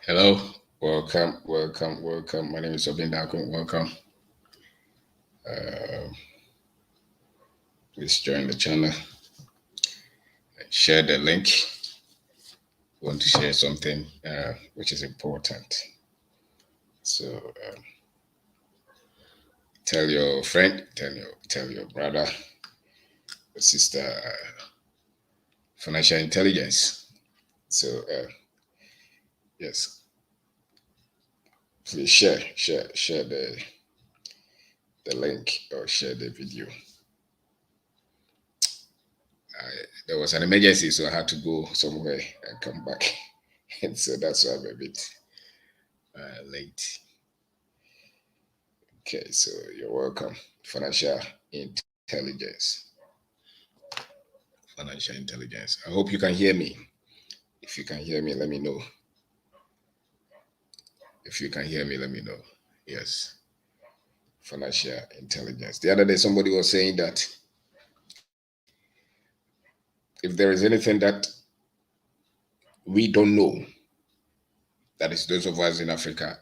Hello, welcome. My name is Obeng. Welcome. Uh, please join the channel. Share the link. Want to share something which is important. So tell your friend, tell your brother, your sister, financial intelligence. So yes, please share the link or share the video. There was an emergency, so I had to go somewhere and come back. And so that's why I'm a bit late. Okay, so you're welcome. Financial intelligence. Financial intelligence. I hope you can hear me. If you can hear me, let me know. If you can hear me, let me know. Yes. Financial intelligence. The other day, somebody was saying that if there is anything that we don't know, that is those of us in Africa,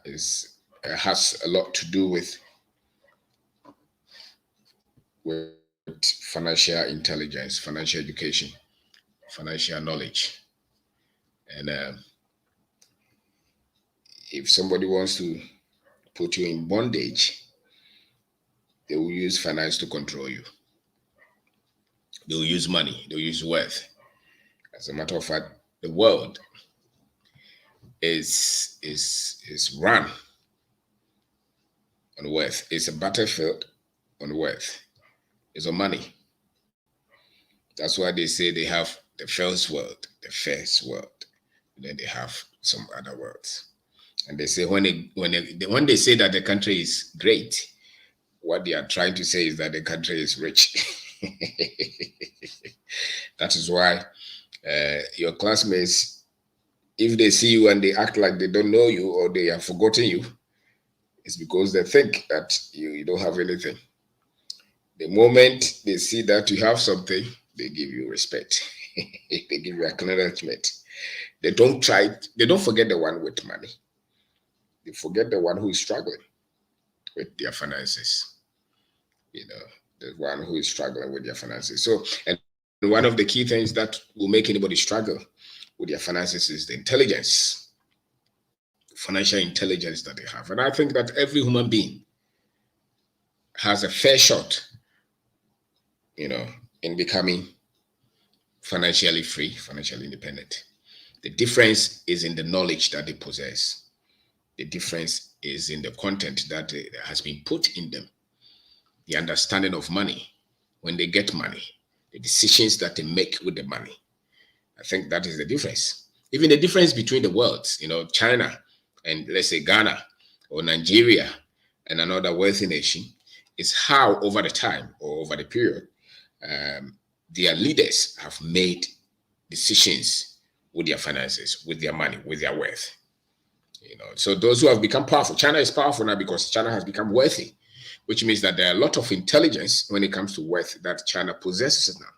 has a lot to do with financial intelligence, financial education, financial knowledge. And if somebody wants to put you in bondage, they will use finance to control you. They will use money. They will use wealth. As a matter of fact, the world is run on wealth. It's a battlefield on wealth. It's on money. That's why they say they have the first world, and then they have some other worlds. And they say when they say that the country is great, what they are trying to say is that the country is rich. That is why your classmates, if they see you and they act like they don't know you or they have forgotten you, it's because they think that you don't have anything. The moment they see that you have something, they give you respect. They give you acknowledgement. They don't forget the one with money. They forget the one who is struggling with their finances. The one who is struggling with their finances. So, and one of the key things that will make anybody struggle with their finances is the intelligence, financial intelligence that they have. And I think that every human being has a fair shot, in becoming financially free, financially independent. The difference is in the knowledge that they possess. The difference is in the content that has been put in them, the understanding of money, when they get money, the decisions that they make with the money. I think that is the difference. Even the difference between the worlds, China and let's say Ghana or Nigeria and another wealthy nation, is how over the time or over the period, their leaders have made decisions with their finances, with their money, with their wealth. So those who have become powerful, China is powerful now because China has become wealthy, which means that there are a lot of intelligence when it comes to wealth that China possesses now.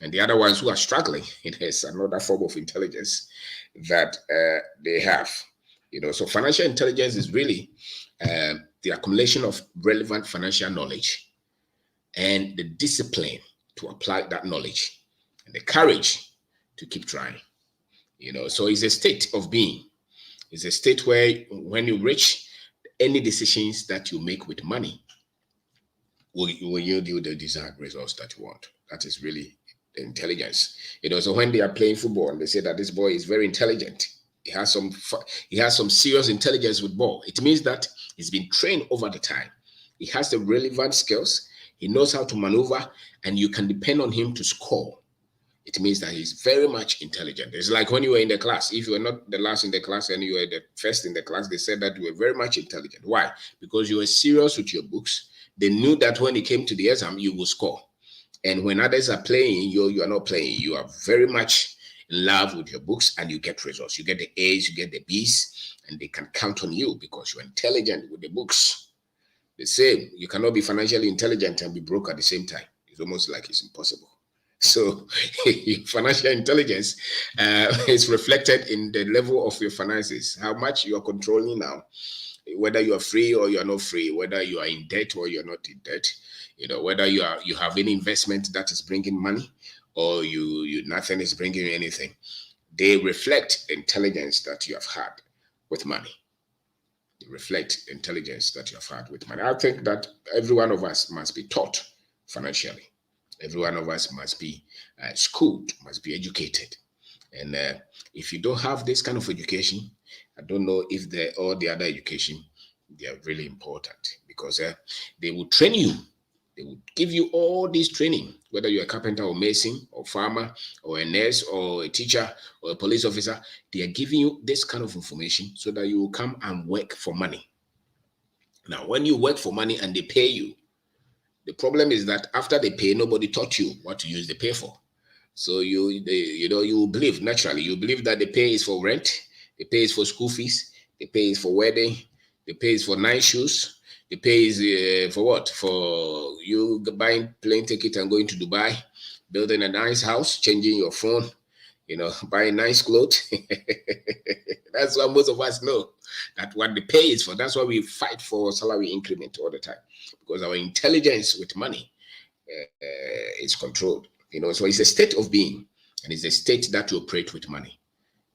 And the other ones who are struggling, it is another form of intelligence that they have. So financial intelligence is really the accumulation of relevant financial knowledge and the discipline to apply that knowledge and the courage to keep trying. So it's a state of being. It's a state where when you reach any decisions that you make with money will yield you the desired results that you want. That is really the intelligence. So when they are playing football and they say that this boy is very intelligent, he has some serious intelligence with ball. It means that he's been trained over the time. He has the relevant skills. He knows how to maneuver, and you can depend on him to score. It means that he's very much intelligent. It's like when you were in the class. If you were not the last in the class and you were the first in the class, they said that you were very much intelligent. Why? Because you were serious with your books. They knew that when it came to the exam, you will score. And when others are playing, you are not playing. You are very much in love with your books and you get results. You get the A's, you get the B's, and they can count on you because you're intelligent with the books. The same, you cannot be financially intelligent and be broke at the same time. It's almost like it's impossible. So financial intelligence is reflected in the level of your finances, how much you are controlling now, whether you are free or you are not free, whether you are in debt or you're not in debt, whether you have any investment that is bringing money or you nothing is bringing you anything. They reflect intelligence that you have had with money. They reflect intelligence that you have had with money. I think that every one of us must be taught financially. Every one of us must be schooled, must be educated. And if you don't have this kind of education, I don't know if all the other education, they are really important, because they will train you. They will give you all this training, whether you're a carpenter or mason or farmer or a nurse or a teacher or a police officer. They are giving you this kind of information so that you will come and work for money. Now, when you work for money and they pay you, the problem is that after they pay, nobody taught you what to use the pay for. So you believe, naturally, you believe that the pay is for rent, the pay is for school fees, the pay is for wedding, the pay is for nice shoes, the pay is for what? For you buying plane ticket and going to Dubai, building a nice house, changing your phone, buying nice clothes. That's what most of us know, that what the pay is for. That's why we fight for salary increment all the time, because our intelligence with money is controlled. So it's a state of being, and it's a state that you operate with money.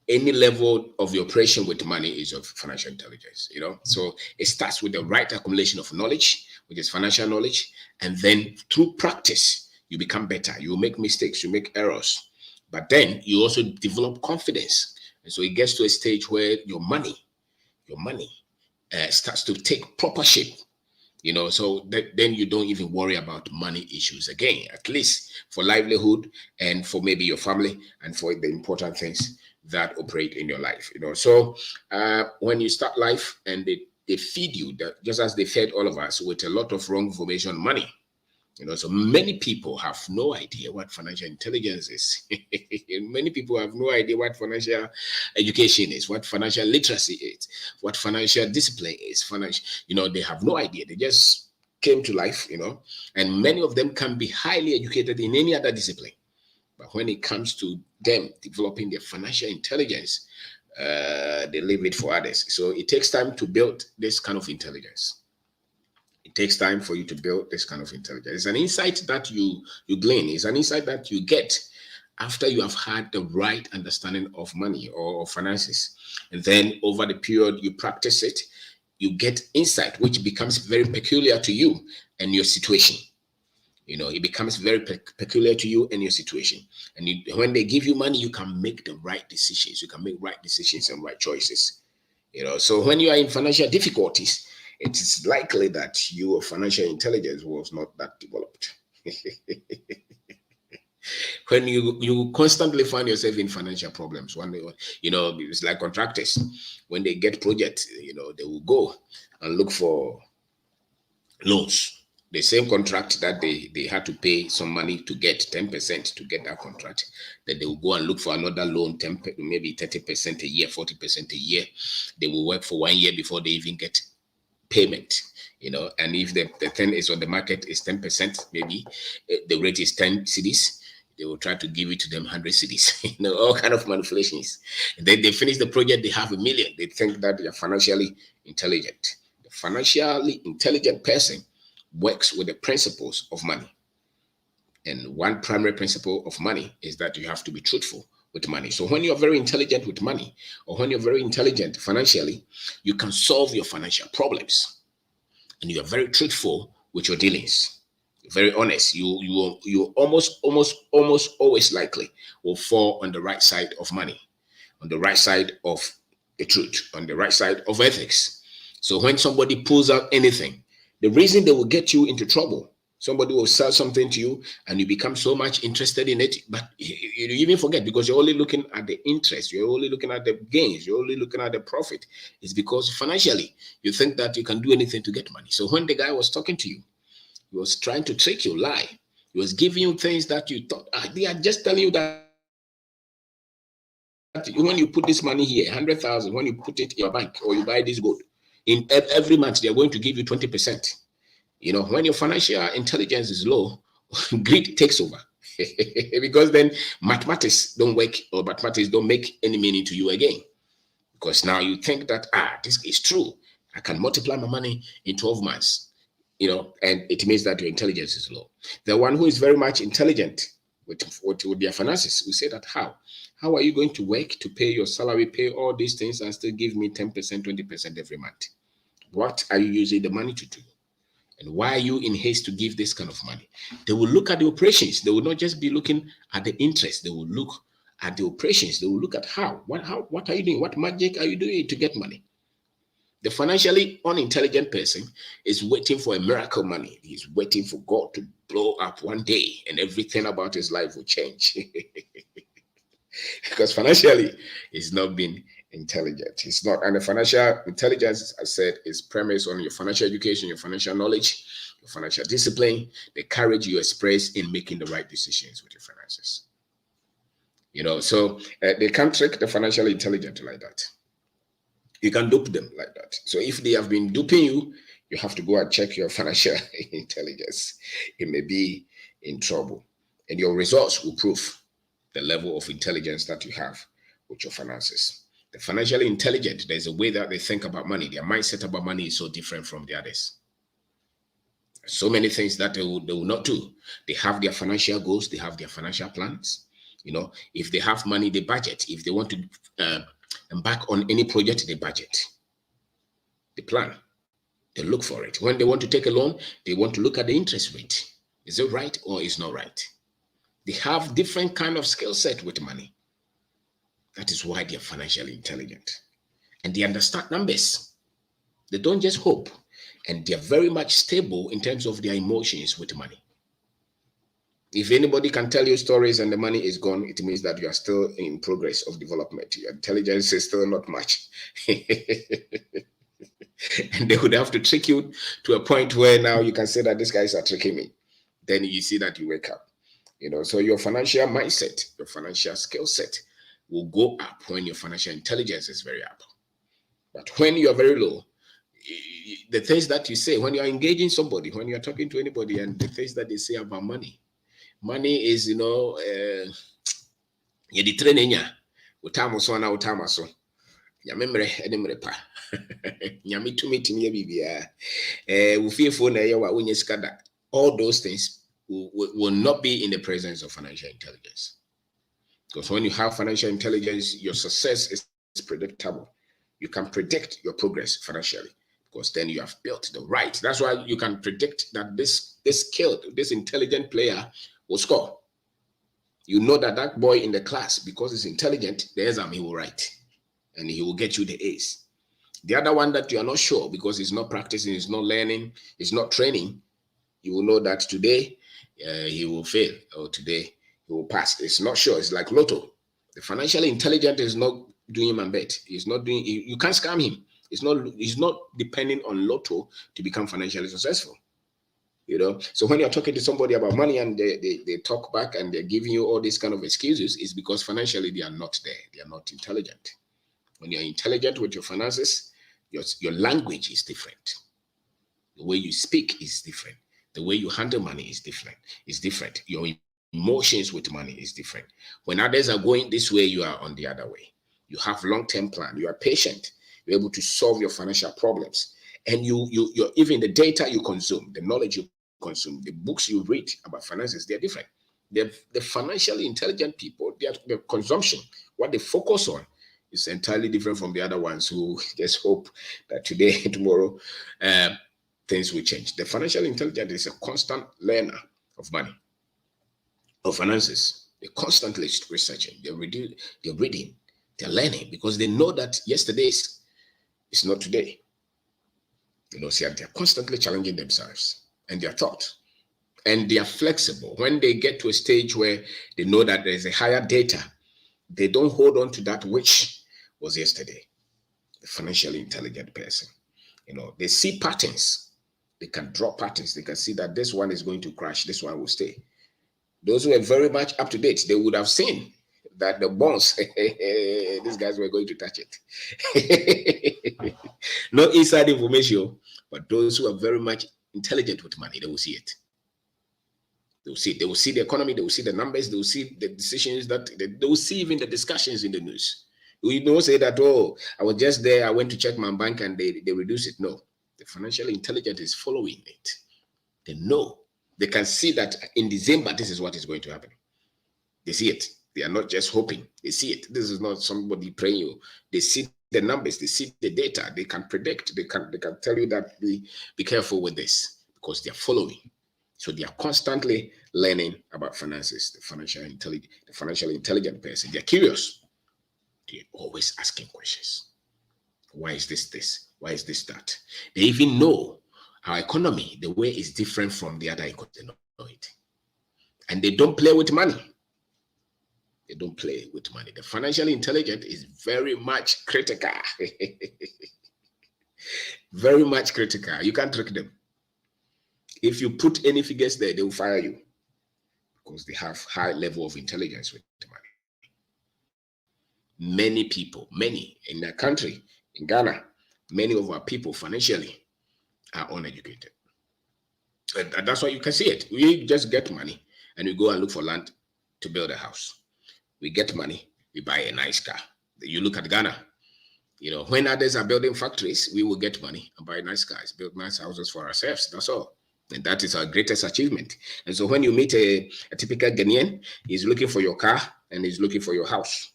Any level of your operation with money is of financial intelligence. So it starts with the right accumulation of knowledge, which is financial knowledge, and then through practice you become better. You make mistakes, you make errors, but then you also develop confidence, and so it gets to a stage where your money starts to take proper shape. So then you don't even worry about money issues again, at least for livelihood and for maybe your family and for the important things that operate in your life. So when you start life and they feed you, that just as they fed all of us with a lot of wrong information on money. So many people have no idea what financial intelligence is. Many people have no idea what financial education is, what financial literacy is, what financial discipline is. They have no idea. They just came to life, and many of them can be highly educated in any other discipline. But when it comes to them developing their financial intelligence, they leave it for others. So it takes time to build this kind of intelligence. It takes time for you to build this kind of intelligence. It's an insight that you glean. It's an insight that you get after you have had the right understanding of money or finances. And then over the period you practice it, you get insight which becomes very peculiar to you and your situation. It becomes very peculiar to you and your situation. And when they give you money, you can make the right decisions. You can make right decisions and right choices. So when you are in financial difficulties, it is likely that your financial intelligence was not that developed. When you constantly find yourself in financial problems, it's like contractors. When they get projects, they will go and look for loans. The same contract that they had to pay some money to get 10% to get that contract, that they will go and look for another loan, 10, maybe 30% a year, 40% a year. They will work for 1 year before they even get payment. And if the thing is on the market is 10%, maybe the rate is 10 cedis, they will try to give it to them 100 cedis. All kind of manipulations. And then they finish the project, they have 1 million. They think that they are financially intelligent. The financially intelligent person works with the principles of money. And one primary principle of money is that you have to be truthful with money. So when you're very intelligent with money, or when you're very intelligent financially, you can solve your financial problems. And you are very truthful with your dealings. You're very honest. You almost always likely will fall on the right side of money, on the right side of the truth, on the right side of ethics. So when somebody pulls out anything, the reason they will get you into trouble, somebody will sell something to you and you become so much interested in it, but you even forget, because you're only looking at the interest, you're only looking at the gains, you're only looking at the profit. It's because financially you think that you can do anything to get money. So when the guy was talking to you, he was trying to trick you, lie. He was giving you things that you thought, they are just telling you that when you put this money here, 100,000, when you put it in your bank or you buy this gold, in every month they're going to give you 20%. When your financial intelligence is low, greed takes over. Because then mathematics don't work, or mathematics don't make any meaning to you again. Because now you think that, this is true. I can multiply my money in 12 months, and it means that your intelligence is low. The one who is very much intelligent with their finances will say that, how are you going to work to pay your salary, pay all these things, and still give me 10%, 20% every month? What are you using the money to do? And why are you in haste to give this kind of money? They will look at the operations. They will not just be looking at the interest. They will look at the operations. They will look at what are you doing? What magic are you doing to get money? The financially unintelligent person is waiting for a miracle money. He's waiting for God to blow up one day and everything about his life will change. Because financially, he's not being intelligent. He's not. And the financial intelligence, as I said, is premised on your financial education, your financial knowledge, your financial discipline, the courage you express in making the right decisions with your finances. So they can't trick the financially intelligent like that. You can dupe them like that. So if they have been duping you, you have to go and check your financial intelligence. It may be in trouble. And your results will prove the level of intelligence that you have with your finances. The financially intelligent, there's a way that they think about money. Their mindset about money is so different from the others. So many things that they will not do. They have their financial goals. They have their financial plans. If they have money, they budget. If they want to embark on any project, they budget. They plan. They look for it. When they want to take a loan, they want to look at the interest rate. Is it right or is not right? They have different kind of skill set with money. That is why they're financially intelligent. And they understand numbers. They don't just hope. And they're very much stable in terms of their emotions with money. If anybody can tell you stories and the money is gone, it means that you are still in progress of development. Your intelligence is still not much. And they would have to trick you to a point where now you can say that these guys are tricking me. Then you see that you wake up. So your financial mindset, your financial skill set will go up when your financial intelligence is very up. But when you are very low, the things that you say, when you are engaging somebody, when you are talking to anybody, and the things that they say about money is, the training, utamo. Nyamemre edemre pa. Nyame tumi timi bibia. Ufifo na yewa unye skada. All those things will not be in the presence of financial intelligence. Because when you have financial intelligence, your success is predictable. You can predict your progress financially because then you have built the right. That's why you can predict that this skilled, this intelligent player will score. You know that boy in the class, because he's intelligent, the exam he will write. And he will get you the A's. The other one that you are not sure because he's not practicing, he's not learning, he's not training, you will know that today he will fail or today he will pass. It's not sure. It's like lotto. The financially intelligent is not doing him a bet. He's not doing. You can't scam him. He's not depending on lotto to become financially successful. So when you're talking to somebody about money and they talk back and they're giving you all these kind of excuses, it's because financially they are not there. They are not intelligent. When you're intelligent with your finances, your language is different. The way you speak is different. The way you handle money is different. It's different. Your emotions with money is different. When others are going this way, you are on the other way. You have long-term plan. You are patient. You're able to solve your financial problems. And you're even the data you consume, the knowledge you consume, the books you read about finances, they're different. The financially intelligent people, their consumption, what they focus on, is entirely different from the other ones who just hope that today, tomorrow, things will change. The financial intelligence is a constant learner of money, of finances. They're constantly researching, they're reading, they're learning because they know that yesterday is not today. So they're constantly challenging themselves and their thought. And they are flexible. When they get to a stage where they know that there's a higher data, they don't hold on to that which was yesterday. The financially intelligent person, they see patterns. They can draw patterns. They can see that this one is going to crash. This one will stay. Those who are very much up to date, they would have seen that the bonds, these guys were going to touch it. No inside information, but those who are very much intelligent with money, they will see it. They will see it. They will see the economy. They will see the numbers. They will see the decisions they will see even the discussions in the news. We don't say that, oh, I was just there. I went to check my bank and they reduce it. No, the financial intelligence is following it. They know. They can see that in December, this is what is going to happen. They see it. They are not just hoping. They see it. This is not somebody praying you. They see the numbers. They see the data. They can predict. They can tell you that be careful with this because they are following. So they are constantly learning about finances. The financial intelligent person. They are curious. They're always asking questions. Why is this? Why is this that? They even know our economy, the way is different from the other economy. They know it. And they don't play with money. They don't play with money. The financial intelligence is very much critical. Very much critical. You can't trick them. If you put any figures there, they will fire you because they have high level of intelligence with money. Many people, in their country, in Ghana, many of our people financially are uneducated. And that's why you can see it. We just get money and we go and look for land to build a house. We get money, we buy a nice car. You look at Ghana, when others are building factories, we will get money and buy nice cars, build nice houses for ourselves. That's all. And that is our greatest achievement. And so when you meet a typical Ghanaian, he's looking for your car and he's looking for your house.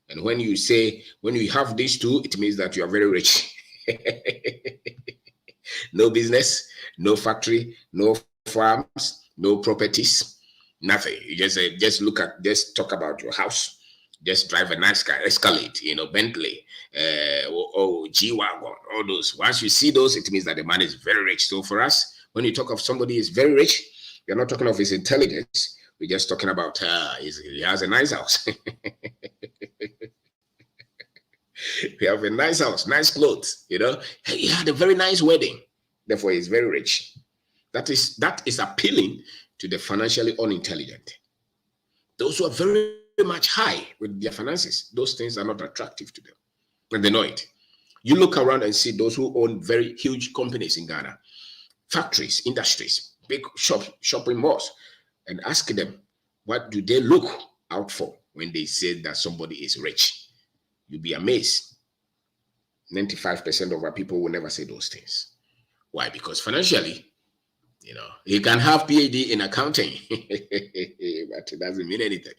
And when you have these two, it means that you are very rich. No business, no factory, no farms, no properties. Nothing. You just talk about your house, just drive a nice car, Escalade, Bentley, G-Wagon, all those. Once you see those, it means that the man is very rich. So for us, when you talk of somebody is very rich, we're not talking of his intelligence. We're just talking about he has a nice house. We have a nice house, nice clothes, He had a very nice wedding. Therefore, he's very rich. That is appealing to the financially unintelligent. Those who are very much high with their finances, those things are not attractive to them. And they know it. You look around and see those who own very huge companies in Ghana, factories, industries, big shopping malls, and ask them, what do they look out for when they say that somebody is rich? You'll be amazed. 95% of our people will never say those things. Why? Because financially, he can have PhD in accounting, but it doesn't mean anything.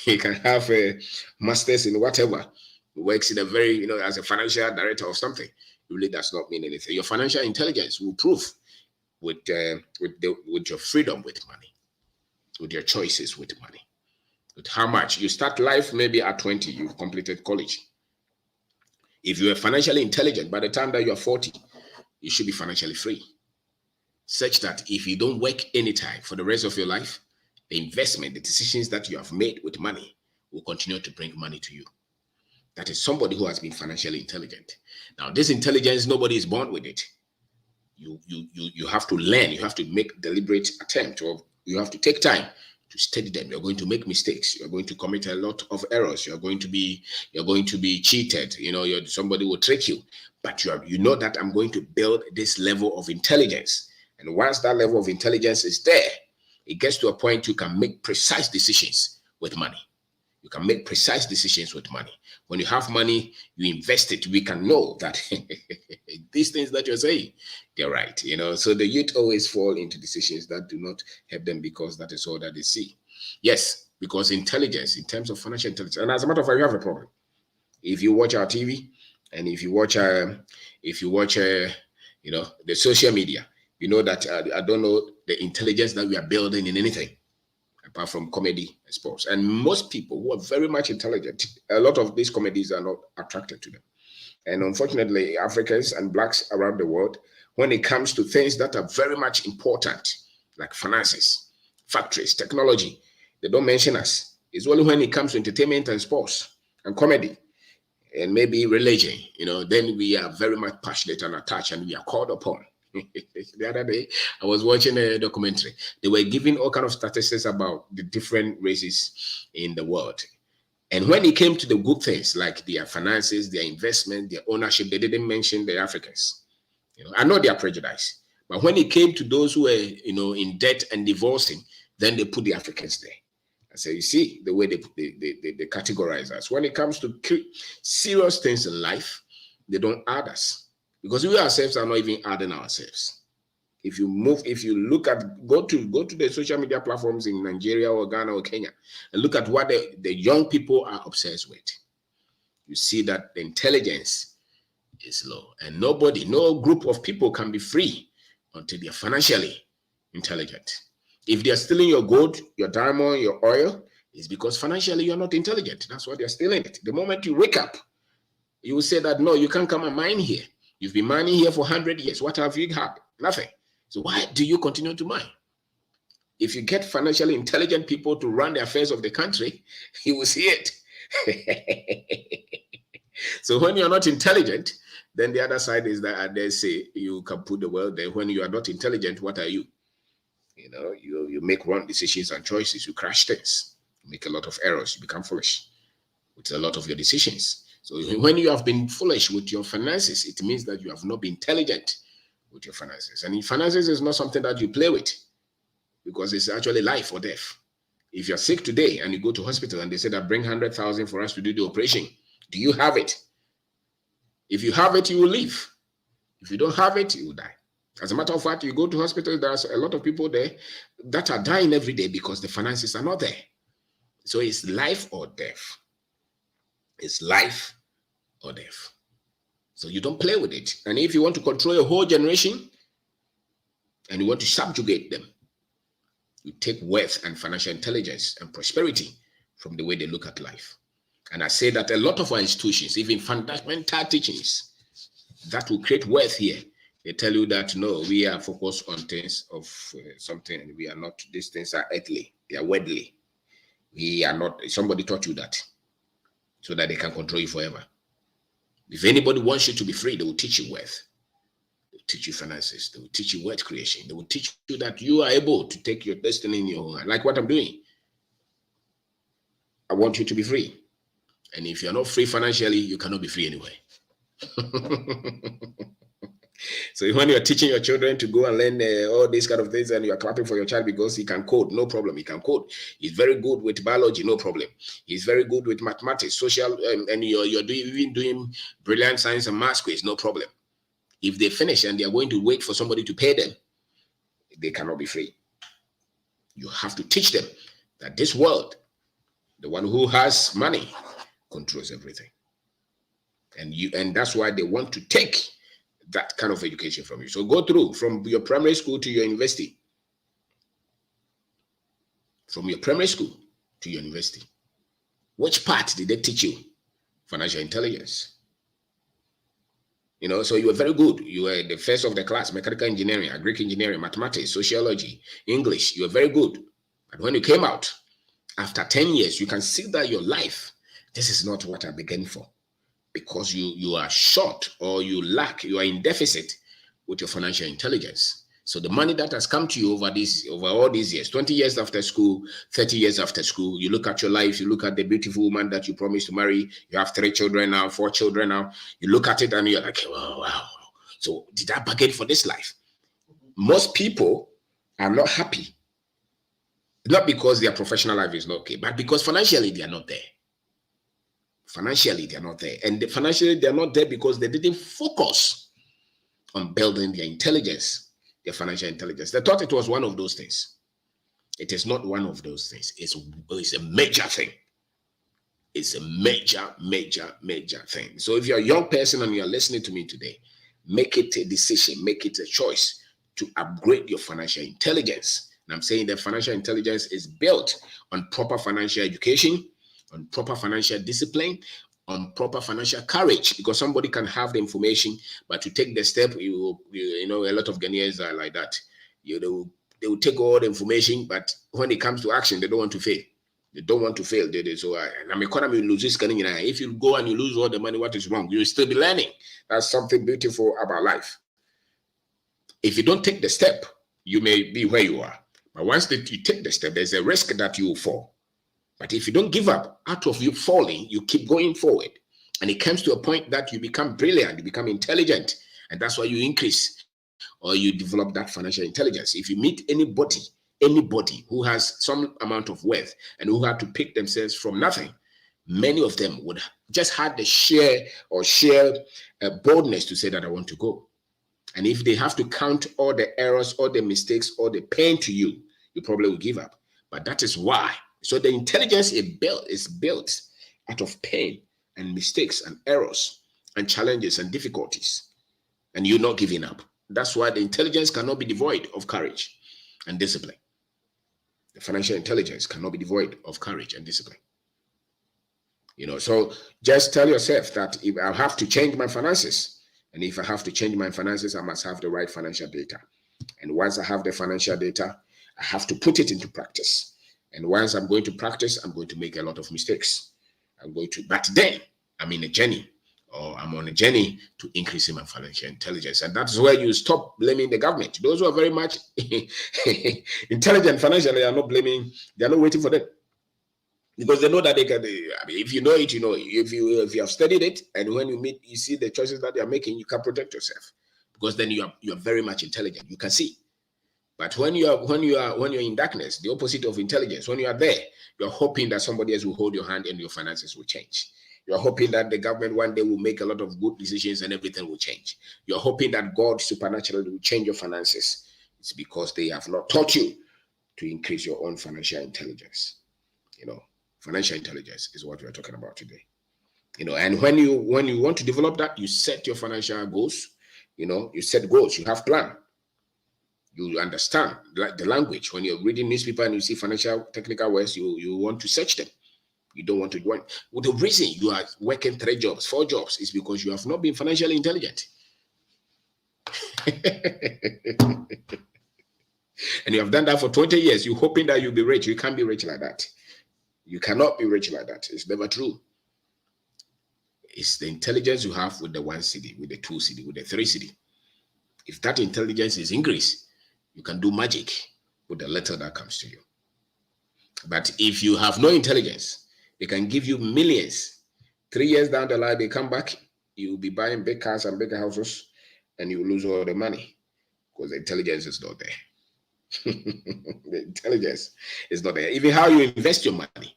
He can have a master's in whatever. He works in a very, as a financial director or something. It really does not mean anything. Your financial intelligence will prove with your freedom with money, with your choices with money, with how much you start life. Maybe at 20, you've completed college. If you are financially intelligent, by the time that you are 40, you should be financially free. Such that if you don't work anytime for the rest of your life, the investment, the decisions that you have made with money will continue to bring money to you. That is somebody who has been financially intelligent. Now, this intelligence, nobody is born with it. You have to learn. You have to make deliberate attempt, or you have to take time to study them. You're going to make mistakes. You're going to commit a lot of errors. You're going to be cheated. Somebody will trick you. But you know that I'm going to build this level of intelligence. And once that level of intelligence is there, it gets to a point you can make precise decisions with money. You can make precise decisions with money. When you have money, you invest it. We can know that these things that you're saying, they're right. So the youth always fall into decisions that do not help them because that is all that they see. Yes, because intelligence, in terms of financial intelligence, and as a matter of fact, you have a problem. If you watch our TV and if you watch the social media, you know that I don't know the intelligence that we are building in anything apart from comedy and sports. And most people who are very much intelligent, a lot of these comedies are not attracted to them. And unfortunately, Africans and blacks around the world, when it comes to things that are very much important, like finances, factories, technology, they don't mention us. It's only when it comes to entertainment and sports and comedy and maybe religion, then we are very much passionate and attached and we are called upon. The other day, I was watching a documentary. They were giving all kind of statistics about the different races in the world. And when it came to the good things, like their finances, their investment, their ownership, they didn't mention the Africans. I know they are prejudiced. But when it came to those who were, in debt and divorcing, Then they put the Africans there. I say, you see the way they categorize us. When it comes to serious things in life, they don't add us, because we ourselves are not even adding ourselves. If you look at, go to the social media platforms in Nigeria or Ghana or Kenya and look at what the young people are obsessed with, you see that the intelligence is low, and no group of people can be free until they are financially intelligent. If they're stealing your gold, your diamond, your oil, it's because financially you're not intelligent. That's why they're stealing it. The moment you wake up, you will say that, no, you can't come and mine here. You've been mining here for 100 years. What have you had? Nothing. So why do you continue to mine? If you get financially intelligent people to run the affairs of the country, you will see it. So when you're not intelligent, then the other side is that they say you can put the world there. When you are not intelligent, what are you? You know, you make wrong decisions and choices. You crash things. You make a lot of errors. You become foolish with a lot of your decisions. So when you have been foolish with your finances, it means that you have not been intelligent with your finances. And finances is not something that you play with, because it's actually life or death. If you're sick today and you go to hospital and they say that bring 100,000 for us to do the operation, do you have it? If you have it, you will live. If you don't have it, you will die. As a matter of fact, you go to hospitals, there's a lot of people there that are dying every day because the finances are not there. So it's life or death. It's life or death. So you don't play with it. And if you want to control a whole generation and you want to subjugate them, you take wealth and financial intelligence and prosperity from the way they look at life. And I say that a lot of our institutions, even fundamental teachings that will create wealth here, they tell you that, no, we are focused on things of something, and we are not, these things are earthly, they are worldly. We are not, somebody taught you that so that they can control you forever. If anybody wants you to be free, they will teach you wealth. They will teach you finances. They will teach you wealth creation. They will teach you that you are able to take your destiny in your own hand, like what I'm doing. I want you to be free. And if you're not free financially, you cannot be free anyway. So when you're teaching your children to go and learn all these kind of things, and you're clapping for your child because he can code, no problem. He can code. He's very good with biology, no problem. He's very good with mathematics, social, and you're doing brilliant science and math quiz, no problem. If they finish and they're going to wait for somebody to pay them, they cannot be free. You have to teach them that this world, the one who has money, controls everything. And that's why they want to take that kind of education from you. So go through from your primary school to your university. From your primary school to your university. Which part did they teach you? Financial intelligence. You know, so you were very good. You were the first of the class, mechanical engineering, agric engineering, mathematics, sociology, English. You were very good. But when you came out, after 10 years, you can see that your life, this is not what I began for. Because you are short, or you are in deficit with your financial intelligence. So the money that has come to you over all these years, 20 years after school, 30 years after school, you look at your life, you look at the beautiful woman that you promised to marry, you have 3 children now, 4 children now, you look at it and you're like, oh, wow. So did I bargain for this life? Most people are not happy. Not because their professional life is not okay, but because financially they are not there. Financially, they're not there. And financially, they're not there because they didn't focus on building their intelligence, their financial intelligence. They thought it was one of those things. It is not one of those things. It's a major thing. It's a major thing. So if you're a young person and you're listening to me today, make it a decision, make it a choice to upgrade your financial intelligence. And I'm saying that financial intelligence is built on proper financial education, on proper financial discipline, on proper financial courage, because somebody can have the information, but to take the step, you know, a lot of Ghanaians are like that. They will take all the information, but when it comes to action, they don't want to fail. They don't want to fail. So I'm economy loses. If you go and you lose all the money, what is wrong? You'll still be learning. That's something beautiful about life. If you don't take the step, you may be where you are. But once you take the step, there's a risk that you will fall. But if you don't give up, out of you falling, you keep going forward. And it comes to a point that you become brilliant, you become intelligent. And that's why you increase or you develop that financial intelligence. If you meet anybody anybody who has some amount of wealth and who had to pick themselves from nothing, many of them would just had the sheer boldness to say that I want to go. And if they have to count all the errors, all the mistakes, all the pain to you, you probably will give up. But that is why. So the intelligence is built out of pain and mistakes and errors and challenges and difficulties. And you're not giving up. That's why the intelligence cannot be devoid of courage and discipline. The financial intelligence cannot be devoid of courage and discipline. So just tell yourself that if I have to change my finances, and if I have to change my finances, I must have the right financial data. And once I have the financial data, I have to put it into practice. And once I'm going to practice, I'm going to make a lot of mistakes. But then I'm in a journey, or I'm on a journey to increasing my financial intelligence. And that's where you stop blaming the government. Those who are very much intelligent financially are not blaming, they're not waiting for them. Because they know that they can. If you know it, you know. If you have studied it, and when you see the choices that they are making, you can protect yourself. Because then you are very much intelligent. You can see. But when you're in darkness, the opposite of intelligence, when you are there, you're hoping that somebody else will hold your hand and your finances will change. You're hoping that the government one day will make a lot of good decisions and everything will change. You're hoping that God supernaturally will change your finances. It's because they have not taught you to increase your own financial intelligence. Financial intelligence is what we are talking about today. And when you want to develop that, you set your financial goals. You set goals. You have plan. You understand the language. When you're reading newspaper and you see financial technical words, you want to search them. You don't want to join. Well, the reason you are working 3 jobs, 4 jobs is because you have not been financially intelligent. And you have done that for 20 years. You're hoping that you'll be rich. You can't be rich like that. You cannot be rich like that. It's never true. It's the intelligence you have with the 1 cedi, with the 2 cedi, with the 3 cedi. If that intelligence is increased, you can do magic with the letter that comes to you. But if you have no intelligence, they can give you millions. 3 years down the line, they come back, you'll be buying big cars and bigger houses, and you lose all the money because the intelligence is not there. The intelligence is not there. Even how you invest your money,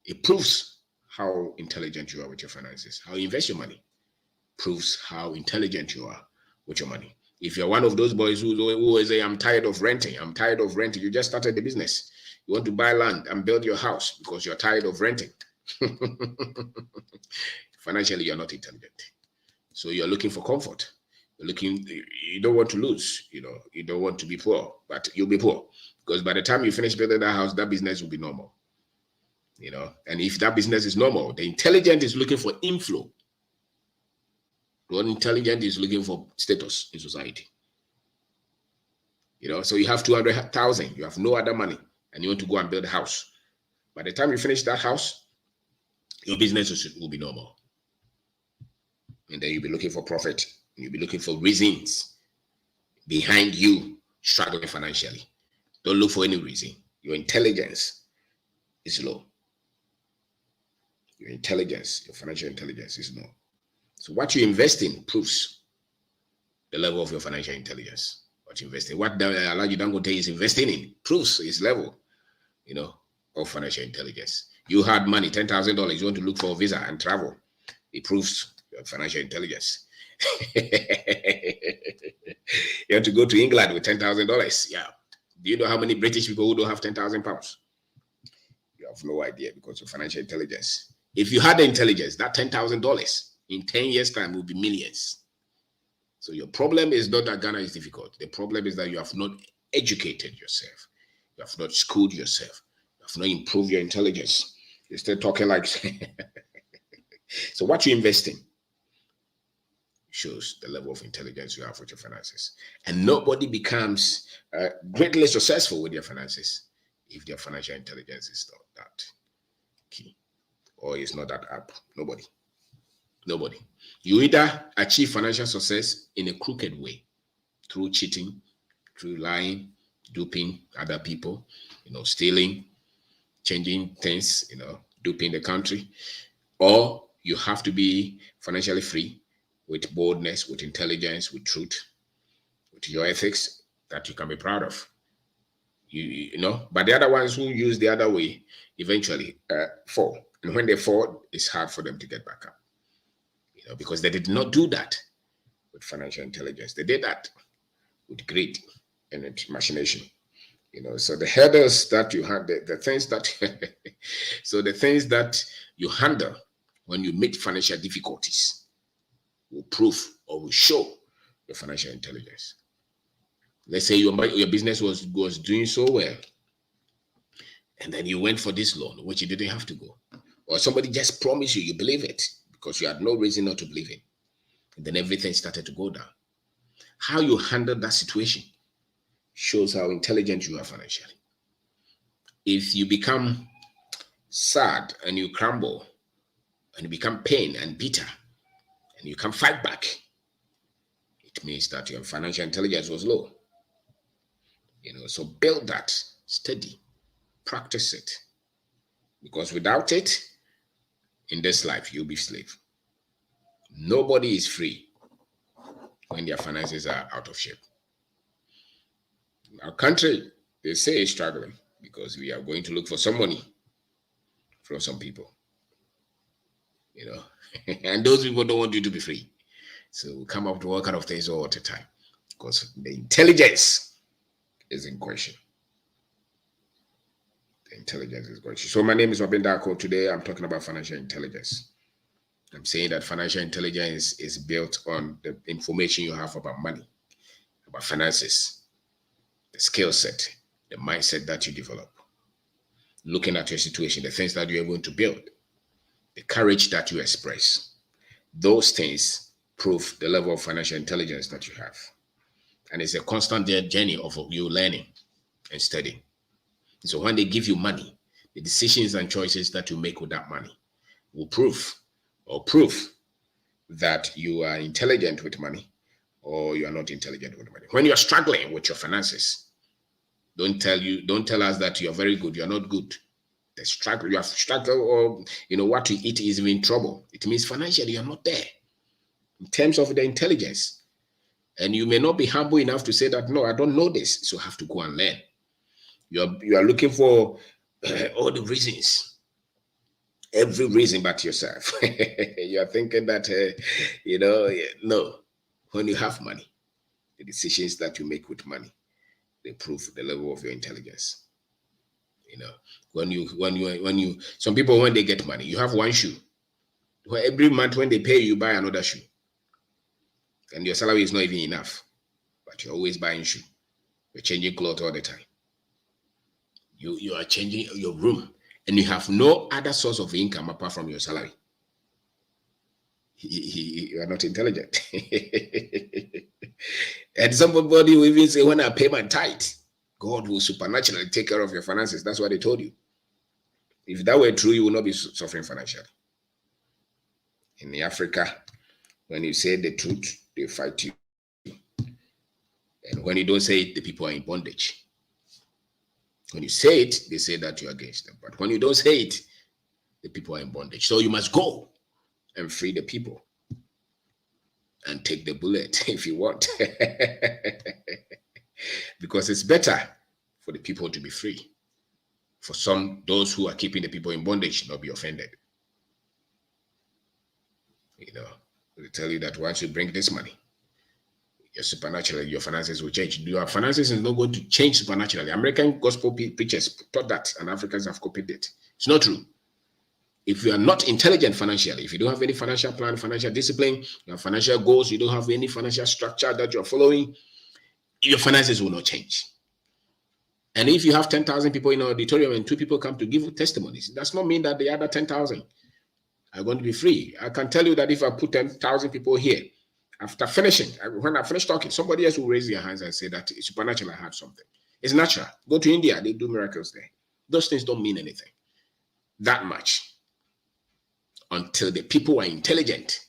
it proves how intelligent you are with your finances. How you invest your money proves how intelligent you are with your money. If you're one of those boys who always say, I'm tired of renting, you just started the business. You want to buy land and build your house because you're tired of renting. Financially, you're not intelligent. So you're looking for comfort. You don't want to lose, you don't want to be poor, but you'll be poor because by the time you finish building that house, that business will be normal. And if that business is normal, the intelligent is looking for inflow. The intelligent is looking for status in society. So you have 200,000, you have no other money, and you want to go and build a house. By the time you finish that house, your business will be normal. And then you'll be looking for profit. You'll be looking for reasons behind you struggling financially. Don't look for any reason. Your intelligence is low. Your financial intelligence is low. So what you invest in proves the level of your financial intelligence. What you invest in, what Alhaji Dangote is investing in proves his level, of financial intelligence. You had money, $10,000. You want to look for a visa and travel. It proves your financial intelligence. You have to go to England with $10,000. Yeah. Do you know how many British people who don't have 10,000 pounds? You have no idea because of financial intelligence. If you had the intelligence, that $10,000 in 10 years' time will be millions. So your problem is not that Ghana is difficult. The problem is that you have not educated yourself. You have not schooled yourself. You have not improved your intelligence. You're still talking like... So what you invest in shows the level of intelligence you have with your finances. And nobody becomes greatly successful with their finances if their financial intelligence is not that key or is not that up. Nobody. You either achieve financial success in a crooked way, through cheating, through lying, duping other people, stealing, changing things, duping the country, or you have to be financially free with boldness, with intelligence, with truth, with your ethics that you can be proud of. You know, but the other ones who use the other way eventually fall. And when they fall, it's hard for them to get back up. You know, because they did not do that with financial intelligence. They did that with greed and machination. You know, so the hurdles that you had, the things that, so the things that you handle when you meet financial difficulties will prove or will show your financial intelligence. Let's say your business was doing so well, and then you went for this loan, which you didn't have to go, or somebody just promised you, you believe it because you had no reason not to believe it, and then everything started to go down. How you handle that situation shows how intelligent you are financially. If you become sad and you crumble and you become pain and bitter and you can fight back, it means that your financial intelligence was low. You know, so build that, study, practice it, because without it, in this life, you'll be slave. Nobody is free when their finances are out of shape. Our country, they say, is struggling because we are going to look for some money from some people, you know, and those people don't want you to be free. So we come up to all kind of things all the time because the intelligence is in question. The intelligence is question. So my name is Obeng DARKO. Today I'm talking about financial intelligence. I'm saying that financial intelligence is built on the information you have about money, about finances, the skill set, the mindset that you develop, looking at your situation, the things that you're able to build, the courage that you express. Those things prove the level of financial intelligence that you have. And it's a constant journey of you learning and studying. So when they give you money, the decisions and choices that you make with that money will prove that you are intelligent with money or you are not intelligent with money. When you're struggling with your finances, don't tell us that you're very good. You're not good. The struggle, you have struggled, or what you eat is in trouble. It means financially you're not there in terms of the intelligence. And you may not be humble enough to say that, no, I don't know this, so I have to go and learn. You are looking for all the reasons, every reason but yourself. You are thinking that, no. When you have money, the decisions that you make with money, they prove the level of your intelligence. You know, when you, some people, when they get money, you have one shoe. Well, every month when they pay you, buy another shoe. And your salary is not even enough, but you're always buying shoe. You're changing clothes all the time. You are changing your room, and you have no other source of income apart from your salary. You are not intelligent. And somebody will even say, when I pay my tithe, God will supernaturally take care of your finances. That's what they told you. If that were true, you will not be suffering financially. In Africa, when you say the truth, they fight you. And when you don't say it, the people are in bondage. When you say it, they say that you're against them. But when you don't say it, the people are in bondage. So you must go and free the people and take the bullet if you want. Because it's better for the people to be free. For those who are keeping the people in bondage, not be offended. They tell you that once you bring this money, your finances will change. Your finances is not going to change supernaturally. American gospel preachers taught that, and Africans have copied it. It's not true. If you are not intelligent financially, if you don't have any financial plan, financial discipline, you have financial goals, you don't have any financial structure that you're following, your finances will not change. And if you have 10,000 people in an auditorium and 2 people come to give testimonies, it does not mean that the other 10,000 are going to be free. I can tell you that if I put 10,000 people here, after finishing, when I finish talking, somebody else will raise their hands and say that it's supernatural, I have something. It's natural. Go to India, they do miracles there. Those things don't mean anything that much until the people are intelligent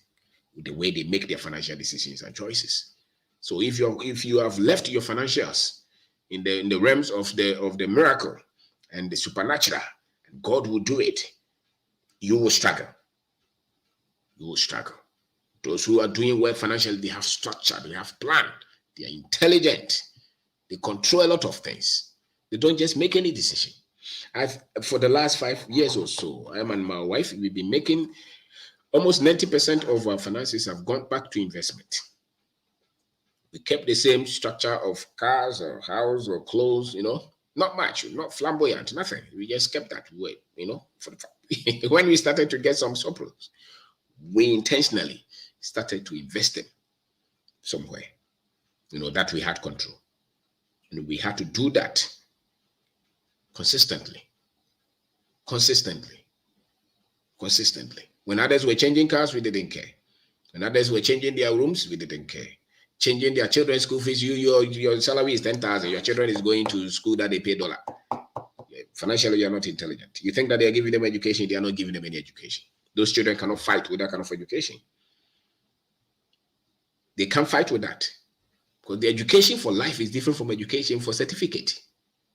with the way they make their financial decisions and choices. So if you have left your financials in the realms of the miracle and the supernatural, and God will do it, you will struggle. You will struggle. Those who are doing well financially, they have structure, they have plan, they are intelligent, they control a lot of things. They don't just make any decision. For the last 5 years or so, I am and my wife, we've been making almost 90% of our finances have gone back to investment. We kept the same structure of cars or house or clothes, not much, not flamboyant, nothing. We just kept that way, when we started to get some surplus, we intentionally started to invest them somewhere, that we had control. And we had to do that consistently. When others were changing cars, we didn't care. When others were changing their rooms, we didn't care. Changing their children's school fees, your salary is 10,000. Your children is going to school that they pay $1. Financially, you are not intelligent. You think that they are giving them education, they are not giving them any education. Those children cannot fight with that kind of education. They can't fight with that. Because the education for life is different from education for certificate.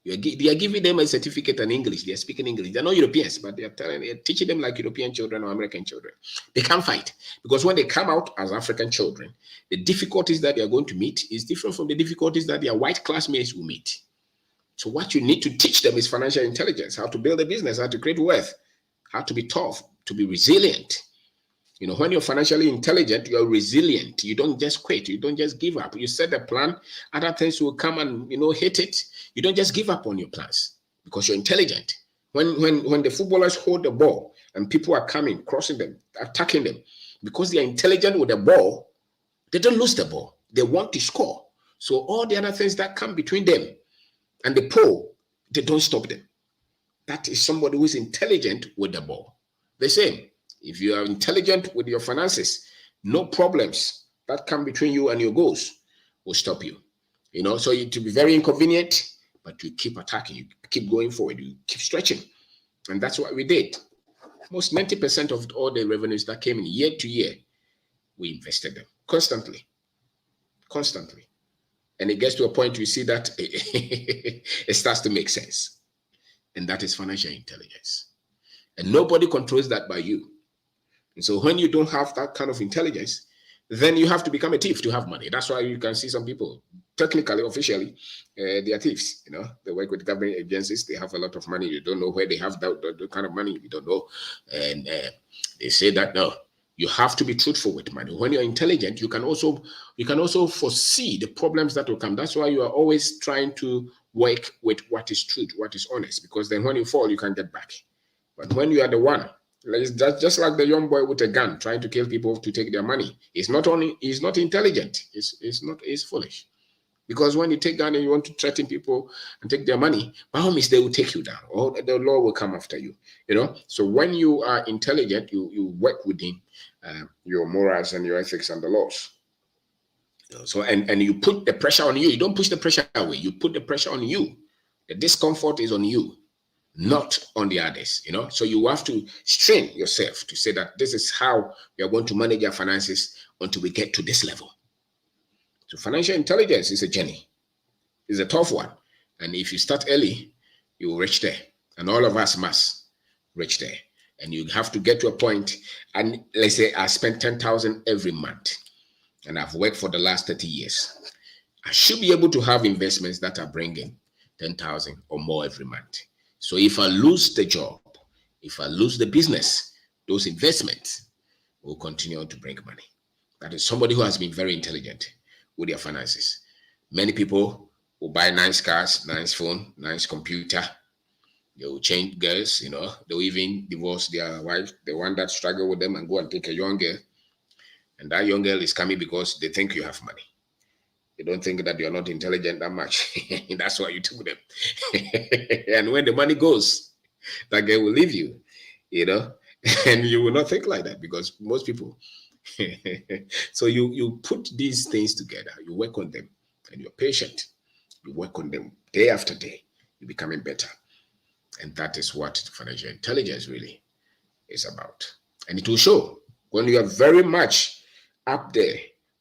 They are giving them a certificate in English. They are speaking English. They're not Europeans, but they're teaching them like European children or American children. They can't fight. Because when they come out as African children, the difficulties that they are going to meet is different from the difficulties that their white classmates will meet. So what you need to teach them is financial intelligence, how to build a business, how to create wealth, how to be tough, to be resilient. When you're financially intelligent, you're resilient. You don't just quit. You don't just give up. You set a plan. Other things will come and, hit it. You don't just give up on your plans because you're intelligent. When the footballers hold the ball and people are coming, crossing them, attacking them, because they are intelligent with the ball, they don't lose the ball. They want to score. So all the other things that come between them and the pole, they don't stop them. That is somebody who is intelligent with the ball. The same. If you are intelligent with your finances, no problems that come between you and your goals will stop you. So it will be very inconvenient, but you keep attacking, you keep going forward, you keep stretching. And that's what we did. Most 90% of all the revenues that came in year to year, we invested them constantly. And it gets to a point you see that it starts to make sense. And that is financial intelligence. And nobody controls that by you. And so when you don't have that kind of intelligence, then you have to become a thief to have money. That's why you can see some people, technically, officially, they are thieves. They work with government agencies. They have a lot of money. You don't know where they have that kind of money. You don't know. And they say that, no, you have to be truthful with money. When you're intelligent, you can also foresee the problems that will come. That's why you are always trying to work with what is truth, what is honest, because then when you fall, you can get back. But when you are the one, just like the young boy with a gun trying to kill people to take their money, he's not intelligent. He's foolish. Because when you take gun and you want to threaten people and take their money, by all means, they will take you down, or the law will come after you. So when you are intelligent, you work within your morals and your ethics and the laws. So and you put the pressure on you. You don't push the pressure away. You put the pressure on you. The discomfort is on you, not on the others. So you have to strain yourself to say that this is how we are going to manage our finances until we get to this level. So financial intelligence is a journey. It's a tough one. And if you start early, you will reach there. And all of us must reach there. And you have to get to a point, and let's say I spend 10,000 every month, and I've worked for the last 30 years. I should be able to have investments that are bringing 10,000 or more every month. So if I lose the job, if I lose the business, those investments will continue to bring money. That is somebody who has been very intelligent with their finances. Many people will buy nice cars, nice phone, nice computer. They will change girls, they'll even divorce their wife, the one that struggle with them, and go and take a young girl. And that young girl is coming because they think you have money. They don't think that you're not intelligent that much. That's why you took them. And when the money goes, that girl will leave you, and you will not think like that, because most people. So you put these things together, you work on them, and you're patient. You work on them day after day. You're becoming better. And that is what financial intelligence really is about. And it will show when you are very much up there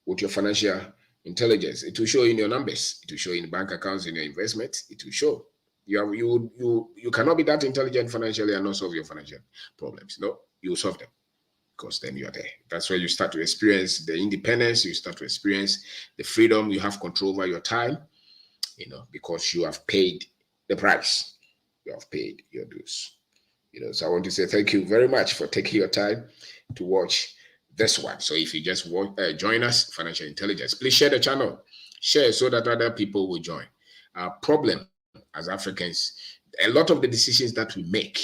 with your financial intelligence. It will show in your numbers. It will show in bank accounts, in your investments. It will show. You cannot be that intelligent financially and not solve your financial problems. No, you will solve them, because then you are there. That's where you start to experience the independence. You start to experience the freedom. You have control over your time, because you have paid the price. You have paid your dues. So I want to say thank you very much for taking your time to watch this one. So if you just join us, Financial Intelligence, please share the channel. Share so that other people will join. Our problem as Africans, a lot of the decisions that we make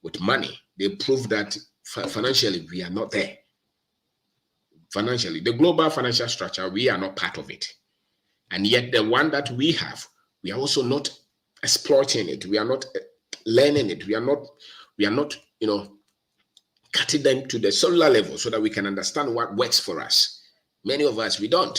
with money, they prove that financially we are not there. Financially, the global financial structure, we are not part of it. And yet the one that we have, we are also not exploiting it. We are not learning it. We are not, cutting them to the cellular level so that we can understand what works for us. Many of us, we don't.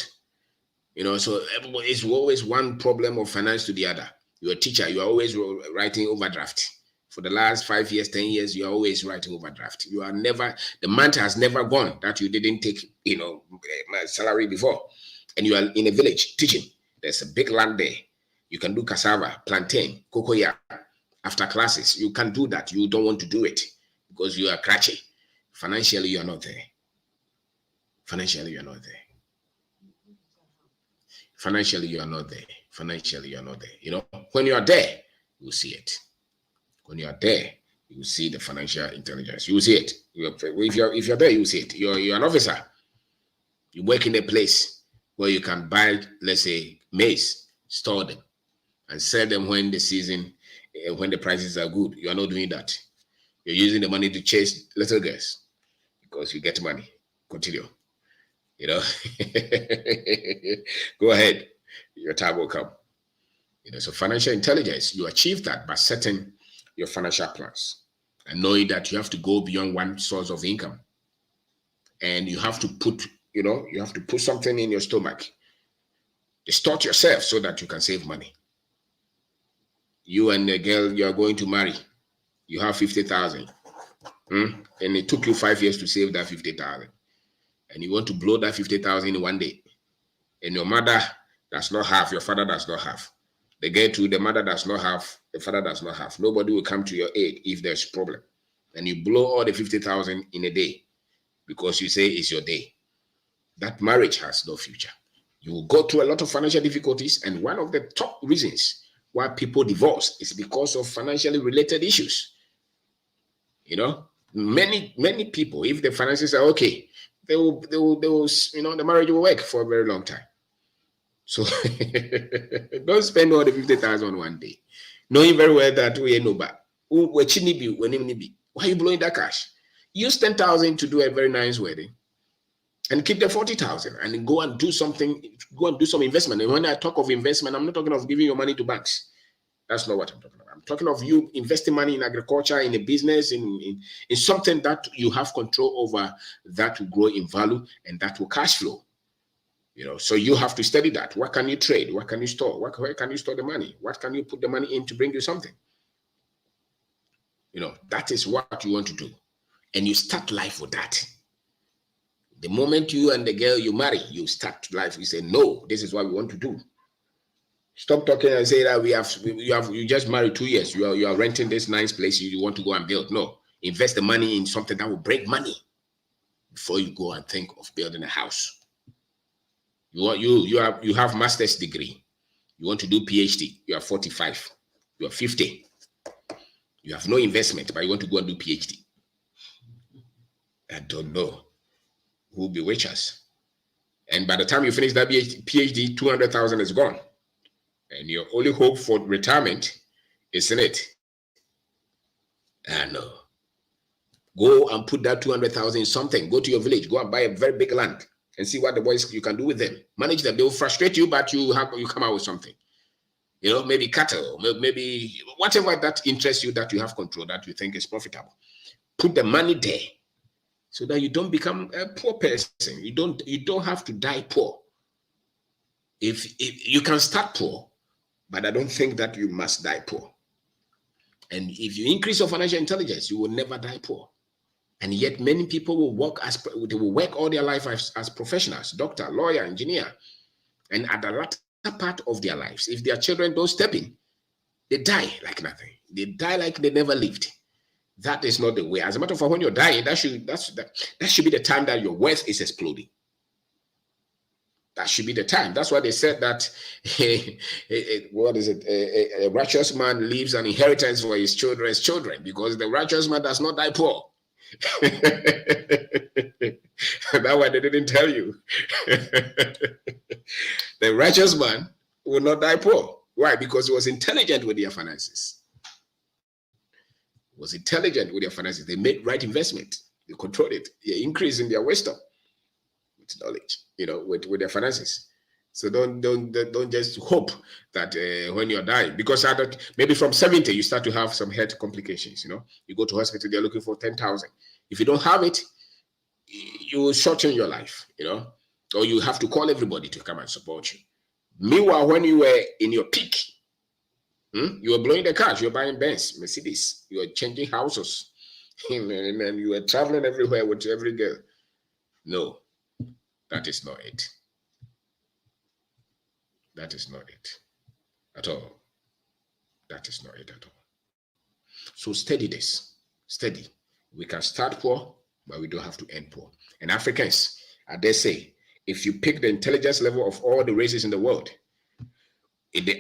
So it's always one problem of finance to the other. You're a teacher, you are always writing overdraft. For the last 5 years, 10 years, you're always writing overdraft. You are never, the month has never gone that you didn't take, my salary before. And you are in a village teaching. There's a big land there. You can do cassava, plantain, cocoa after classes. You can do that. You don't want to do it because you are cratchy. Financially, you are not there. Financially, you are not there. Financially, you are not there. Financially, you are not there. When you are there, you will see it. When you are there, you will see the financial intelligence. You will see it. If you're there, you will see it. You're an officer. You work in a place where you can buy, let's say, maize, store them, and sell them when the season, when the prices are good. You are not doing that. You're using the money to chase little girls because you get money. Continue. Go ahead. Your time will come. So financial intelligence, you achieve that by setting your financial plans and knowing that you have to go beyond one source of income. And you have to put, you have to put something in your stomach. Distort yourself so that you can save money. You and the girl you are going to marry, you have 50,000. And it took you 5 years to save that 50,000. And you want to blow that 50,000 in one day. And your mother does not have, your father does not have. The girl too, the mother does not have, the father does not have. Nobody will come to your aid if there's a problem. And you blow all the 50,000 in a day because you say it's your day. That marriage has no future. You will go through a lot of financial difficulties. And one of the top reasons why people divorce is because of financially related issues. Many people, if the finances are okay, they will, the marriage will work for a very long time. So don't spend all the 50,000 one day, knowing very well that we know back. Why are you blowing that cash? Use 10,000 to do a very nice wedding, and keep the 40,000 and go and do something. Go and do some investment. And when I talk of investment, I'm not talking of giving your money to banks. That's not what I'm talking about. I'm talking of you investing money in agriculture, in a business, in something that you have control over, that will grow in value and that will cash flow. So you have to study that. What can you trade? What can you store? Where can you store the money? What can you put the money in to bring you something? That is what you want to do. And you start life with that. The moment you and the girl you marry, you start life. You say, no, this is what we want to do. Stop talking and say that you just married 2 years. You are renting this nice place you want to go and build. No, invest the money in something that will bring money before you go and think of building a house. You have master's degree. You want to do PhD. You are 45. You are 50. You have no investment, but you want to go and do PhD. I don't know who will bewitch us. And by the time you finish that PhD, 200,000 is gone. And your only hope for retirement is in it. No. Go and put that 200,000 in something. Go to your village. Go and buy a very big land and see what the boys you can do with them. Manage them. They will frustrate you, but you come out with something. Maybe cattle, maybe whatever that interests you, that you have control, that you think is profitable. Put the money there so that you don't become a poor person. You don't have to die poor. If you can start poor, but I don't think that you must die poor. And if you increase your financial intelligence, you will never die poor. And yet many people will work all their life as professionals, doctor, lawyer, engineer. And at the latter part of their lives, if their children don't step in, they die like nothing. They die like they never lived. That is not the way. As a matter of fact, when you're dying, that should be the time that your wealth is exploding. That should be the time. That's why they said that, what is it? A righteous man leaves an inheritance for his children's children, because the righteous man does not die poor. That one they didn't tell you. The righteous man will not die poor. Why? Because he was intelligent with their finances. Was intelligent with their finances. They made right investment. They controlled it. They increased in their wisdom, with knowledge, with their finances. So don't just hope that when you're dying, because maybe from 70 you start to have some health complications. You go to hospital, they're looking for 10,000. If you don't have it, you will shorten your life. Or you have to call everybody to come and support you. Meanwhile, when you were in your peak, you were blowing the cars, you were buying Benz, Mercedes, you were changing houses, and you were traveling everywhere with every girl. No, that is not it. That is not it at all. That is not it at all. So study this. Study. We can start poor, but we don't have to end poor. And Africans, I dare say, if you pick the intelligence level of all the races in the world,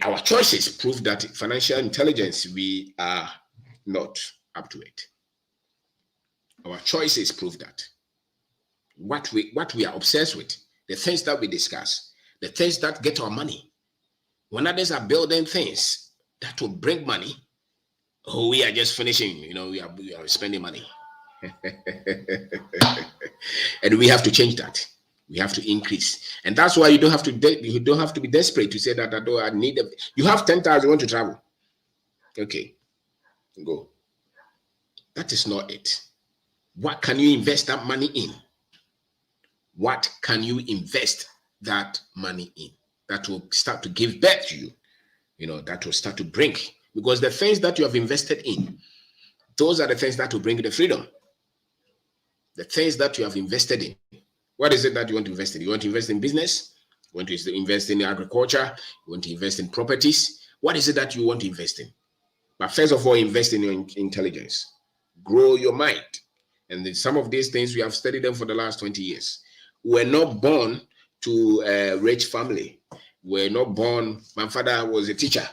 our choices prove that financial intelligence, we are not up to it. Our choices prove that. What we are obsessed with, the things that we discuss, the things that get our money. When others are building things that will bring money, we are just finishing, we are spending money. And we have to change that. We have to increase. And that's why you don't have to be desperate to say that I need you have 10,000, you want to travel. Okay, go. That is not it. What can you invest that money in? What can you invest that money in that will start to give back to you? That will start to bring, because the things that you have invested in, those are the things that will bring you the freedom. The things that you have invested in. What is it that you want to invest in? You want to invest in business? You want to invest in agriculture? You want to invest in properties? What is it that you want to invest in? But first of all, invest in your intelligence. Grow your mind. And some of these things, we have studied them for the last 20 years. We're not born to a rich family. We're not born, my father was a teacher.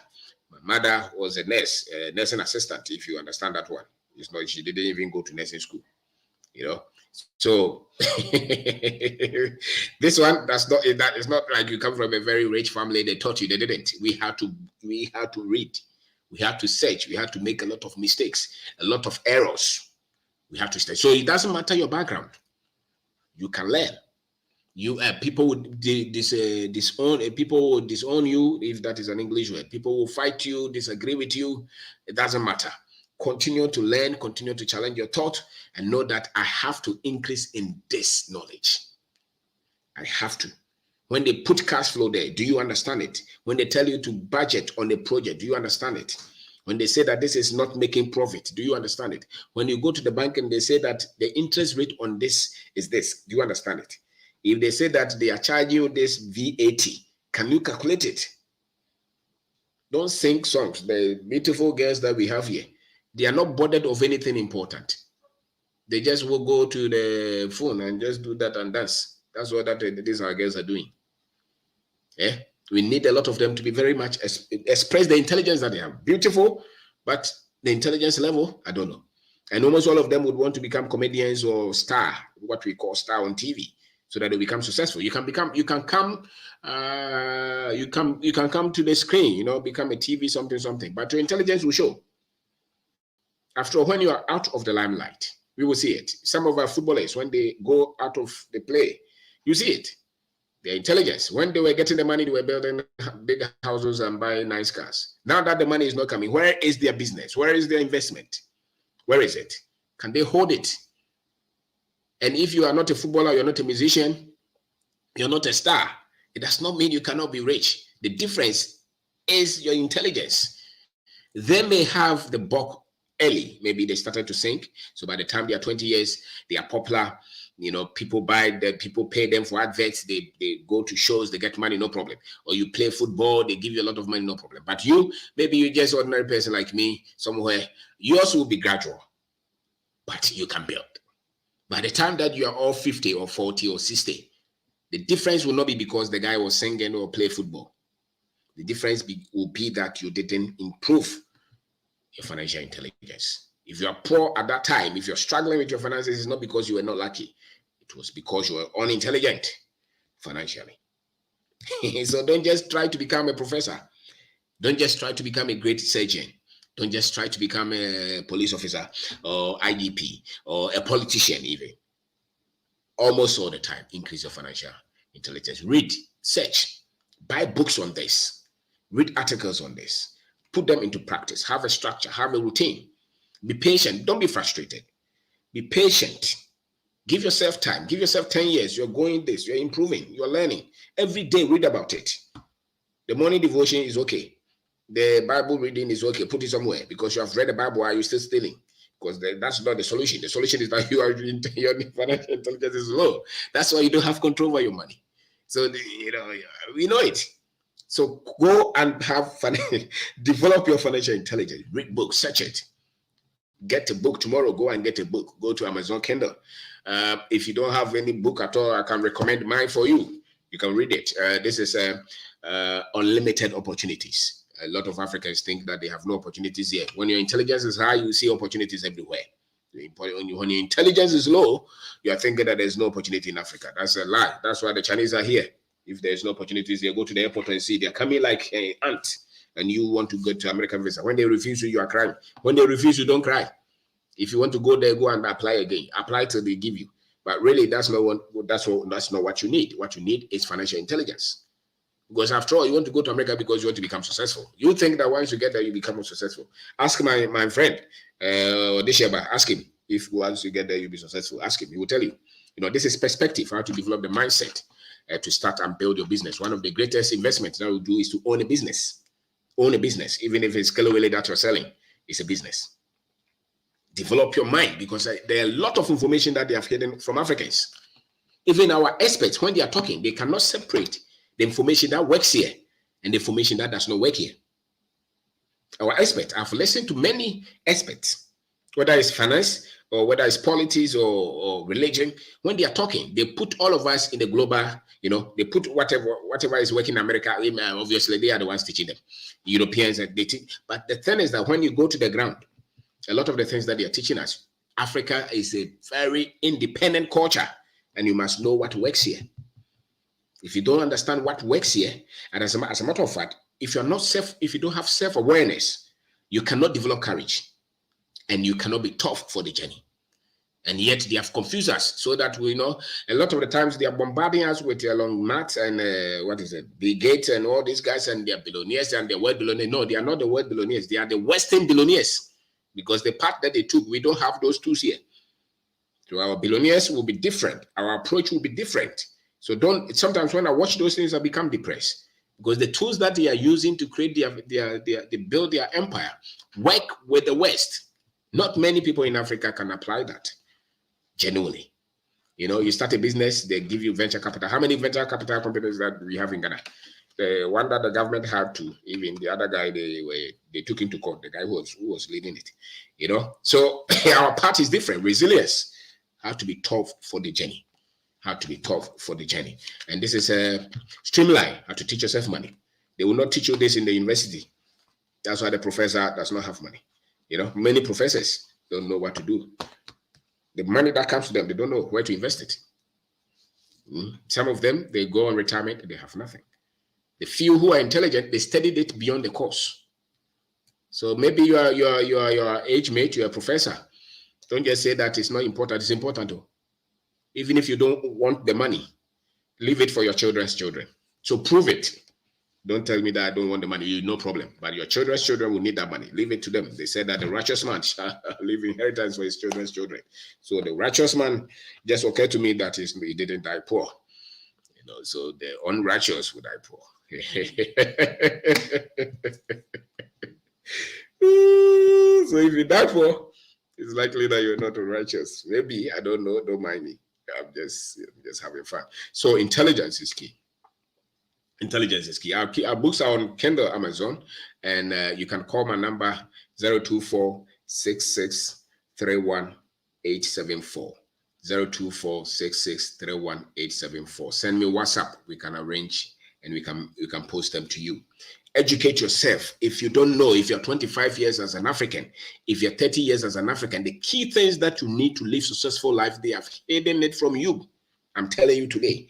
My mother was a nurse, a nursing assistant, if you understand that one. It's not, she didn't even go to nursing school, So this one, that is not like you come from a very rich family. They taught you, they didn't. We had to read. We had to search. We had to make a lot of mistakes, a lot of errors. We have to study. So it doesn't matter your background. You can learn. People would disown. People will disown you, if that is an English word. People will fight you, disagree with you. It doesn't matter. Continue to learn, continue to challenge your thought, and know that I have to increase in this knowledge. I have to. When they put cash flow there, do you understand it? When they tell you to budget on a project, do you understand it? When they say that this is not making profit, do you understand it? When you go to the bank and they say that the interest rate on this is this, do you understand it? If they say that they are charging you this VAT, can you calculate it? Don't sing songs. The beautiful girls that we have here, they are not bothered of anything important. They just will go to the phone and just do that and dance. That's what these our girls are doing. Yeah, we need a lot of them to be very much express the intelligence that they have. Beautiful, but the intelligence level, I don't know. And almost all of them would want to become comedians or star, what we call star on TV, so that they become successful. You can come to the screen, become a TV something. But your intelligence will show. After all, when you are out of the limelight, we will see it. Some of our footballers, when they go out of the play, you see it. Their intelligence. When they were getting the money, they were building big houses and buying nice cars. Now that the money is not coming, where is their business? Where is their investment? Where is it? Can they hold it? And if you are not a footballer, you're not a musician, you're not a star, it does not mean you cannot be rich. The difference is your intelligence. They may have the buck early. Maybe they started to sing. So by the time they are 20 years, they are popular. People people pay them for adverts. They go to shows, they get money, no problem. Or you play football, they give you a lot of money, no problem. But maybe you're just an ordinary person like me, somewhere, yours will be gradual, but you can build. By the time that you are all 50 or 40 or 60, The difference will not be because the guy was singing or play football. The difference will be that you didn't improve your financial intelligence. If you are poor at that time, if you're struggling with your finances, it's not because you were not lucky. It was because you were unintelligent financially. So don't just try to become a professor. Don't just try to become a great surgeon. Don't just try to become a police officer or IDP or a politician even. Almost all the time, increase your financial intelligence. Read, search, buy books on this, read articles on this, put them into practice, have a structure, have a routine. Be patient, don't be frustrated. Be patient. Give yourself time, give yourself 10 years. You're going this, you're improving, you're learning. Every day, read about it. The morning devotion is okay. The Bible reading is okay. Put it somewhere because you have read the Bible. Are you still stealing? Because that's not the solution. The solution is that your financial intelligence is low. That's why you don't have control over your money. So we know it. So go and develop your financial intelligence. Read books, search it. Get a book tomorrow. Go and get a book. Go to Amazon Kindle. If you don't have any book at all, I can recommend mine for you. You can read it. This is Unlimited Opportunities. A lot of Africans think that they have no opportunities here. When your intelligence is high, you see opportunities everywhere. When your intelligence is low, you are thinking that there's no opportunity in Africa. That's a lie. That's why the Chinese are here. If there's no opportunities, they go to the airport and see they're coming like an ant, and you want to go to American visa. When they refuse you, you are crying. When they refuse you, don't cry. If you want to go there, go and apply again. Apply till they give you. But really, that's not what you need. What you need is financial intelligence. Because after all, you want to go to America because you want to become successful. You think that once you get there, you become successful. Ask my friend, Desheba, ask him if once you get there, you'll be successful. Ask him, he will tell you. This is perspective, how to develop the mindset to start and build your business. One of the greatest investments that we do is to own a business. Own a business, even if it's Kelowele that you're selling, it's a business. Develop your mind because there are a lot of information that they have hidden from Africans. Even our experts, when they are talking, they cannot separate the information that works here and the information that does not work here. Our experts, I've listened to many experts, whether it's finance or whether it's politics or religion. When they are talking, they put all of us in the global, they put whatever is working in America. Obviously, they are the ones teaching them. Europeans, they teach. But the thing is that when you go to the ground, a lot of the things that they are teaching us, Africa is a very independent culture, and you must know what works here. If you don't understand what works here, and as a matter of fact, if you don't have self-awareness, you cannot develop courage, and you cannot be tough for the journey. And yet they have confused us so that we know a lot of the times they are bombarding us with Elon Musk and Bill Gates and all these guys, and they are billionaires and they're world billionaires. No, they are not the world billionaires. They are the Western billionaires because the path that they took, we don't have those tools here. So our billionaires will be different. Our approach will be different. So sometimes when I watch those things, I become depressed because the tools that they are using to create they build their empire work with the West. Not many people in Africa can apply that genuinely. You start a business, they give you venture capital. How many venture capital companies that we have in Ghana? The one that the government had to, even the other guy, they took him to court, the guy who was leading it. So our path is different. Resilience, how to be tough for the journey. How to be tough for the journey. And this is a streamline, how to teach yourself money. They will not teach you this in the university. That's why the professor does not have money. Many professors don't know what to do. The money that comes to them, they don't know where to invest it. Some of them, they go on retirement, they have nothing. The few who are intelligent, they studied it beyond the course. So maybe you are your age mate, you're a professor. Don't just say that it's not important. It's important too. Even if you don't want the money, leave it for your children's children. So prove it. Don't tell me that I don't want the money. No problem. But your children's children will need that money. Leave it to them. They said that the righteous man shall leave inheritance for his children's children. So the righteous man just occurred to me that he didn't die poor. So the unrighteous would die poor. So if you die poor, it's likely that you're not unrighteous. Maybe, I don't know. Don't mind me. I'm just having fun. So intelligence is key. Intelligence is key. Our books are on Kindle, Amazon, and you can call my number 024-6631-874. 02466318874. Send me WhatsApp. We can arrange and we can post them to you. Educate yourself. If you don't know, if you're 25 years as an African, if you're 30 years as an African, the key things that you need to live successful life, they have hidden it from you. I'm telling you today.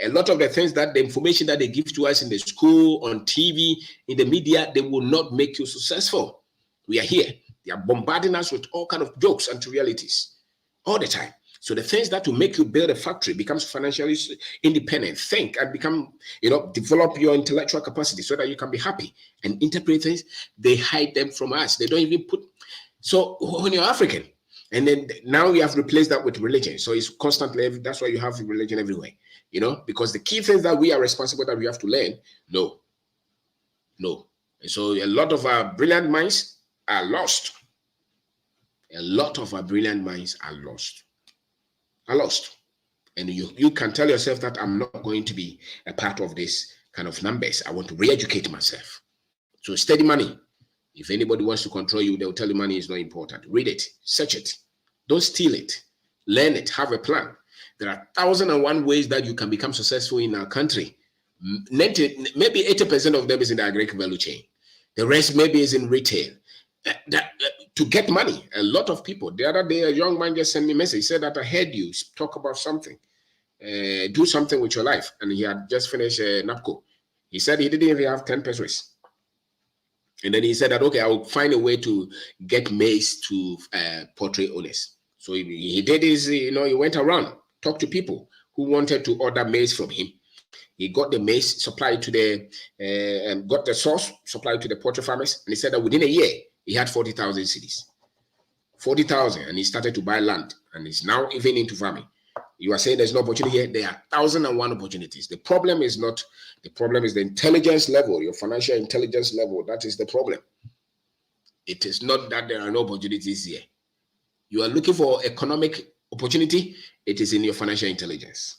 A lot of the things that the information that they give to us in the school, on TV, in the media, they will not make you successful. We are here. They are bombarding us with all kinds of jokes and realities all the time. So the things that will make you build a factory, becomes financially independent, think and become, develop your intellectual capacity so that you can be happy and interpret things, they hide them from us. They don't even put. So when you're African, and then now we have replaced that with religion. So it's constantly, that's why you have religion everywhere, because the key things that we are responsible that we have to learn, no. And so a lot of our brilliant minds are lost. A lot of our brilliant minds are lost. And you can tell yourself that I'm not going to be a part of this kind of numbers. I want to re-educate myself. So study money. If anybody wants to control you, they'll tell you money is not important. Read it, search it. Don't steal it. Learn it, have a plan. There are 1,001 ways that you can become successful in our country. Maybe 80% of them is in the agricultural value chain. The rest maybe is in retail. To get money, a lot of people. The other day, a young man just sent me a message. He said that I heard you talk about something. Do something with your life. And he had just finished NAPCO. He said he didn't even have 10 pesos. And then he said that, okay, I will find a way to get maize to poultry owners. So he did his, he went around, talked to people who wanted to order maize from him. He got the maize supplied to got the source supplied to the poultry farmers. And he said that within a year, he had 40,000 cedis. 40,000, and he started to buy land. And he's now even into farming. You are saying there's no opportunity here. There are 1,001 opportunities. The problem is the intelligence level, your financial intelligence level. That is the problem. It is not that there are no opportunities here. You are looking for economic opportunity. It is in your financial intelligence.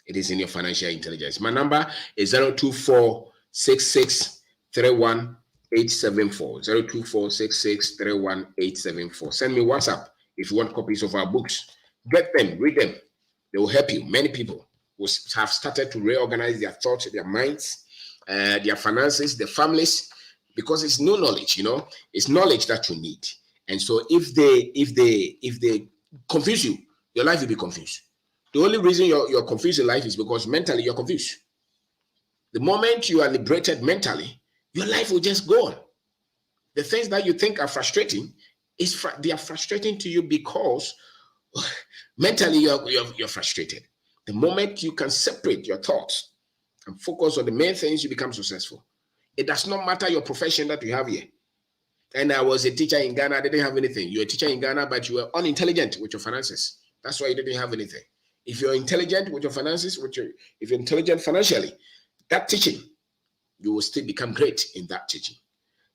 It is in your financial intelligence. My number is 02466318874. 02466318874. Send me WhatsApp if you want copies of our books. Get them, read them. They will help you. Many people will have started to reorganize their thoughts, their minds, their finances, their families, because it's no knowledge, it's knowledge that you need. And so if they confuse you, your life will be confused. The only reason you're confused in life is because mentally you're confused. The moment you are liberated mentally, your life will just go on. The things that you think are frustrating, they are frustrating to you because mentally you're frustrated. The moment you can separate your thoughts and focus on the main things, you become successful. It does not matter your profession that you have here. And I was a teacher in Ghana, I didn't have anything. You're a teacher in Ghana, but you were unintelligent with your finances. That's why you didn't have anything. If you're intelligent with your finances, if you're intelligent financially, that teaching, you will still become great in that teaching.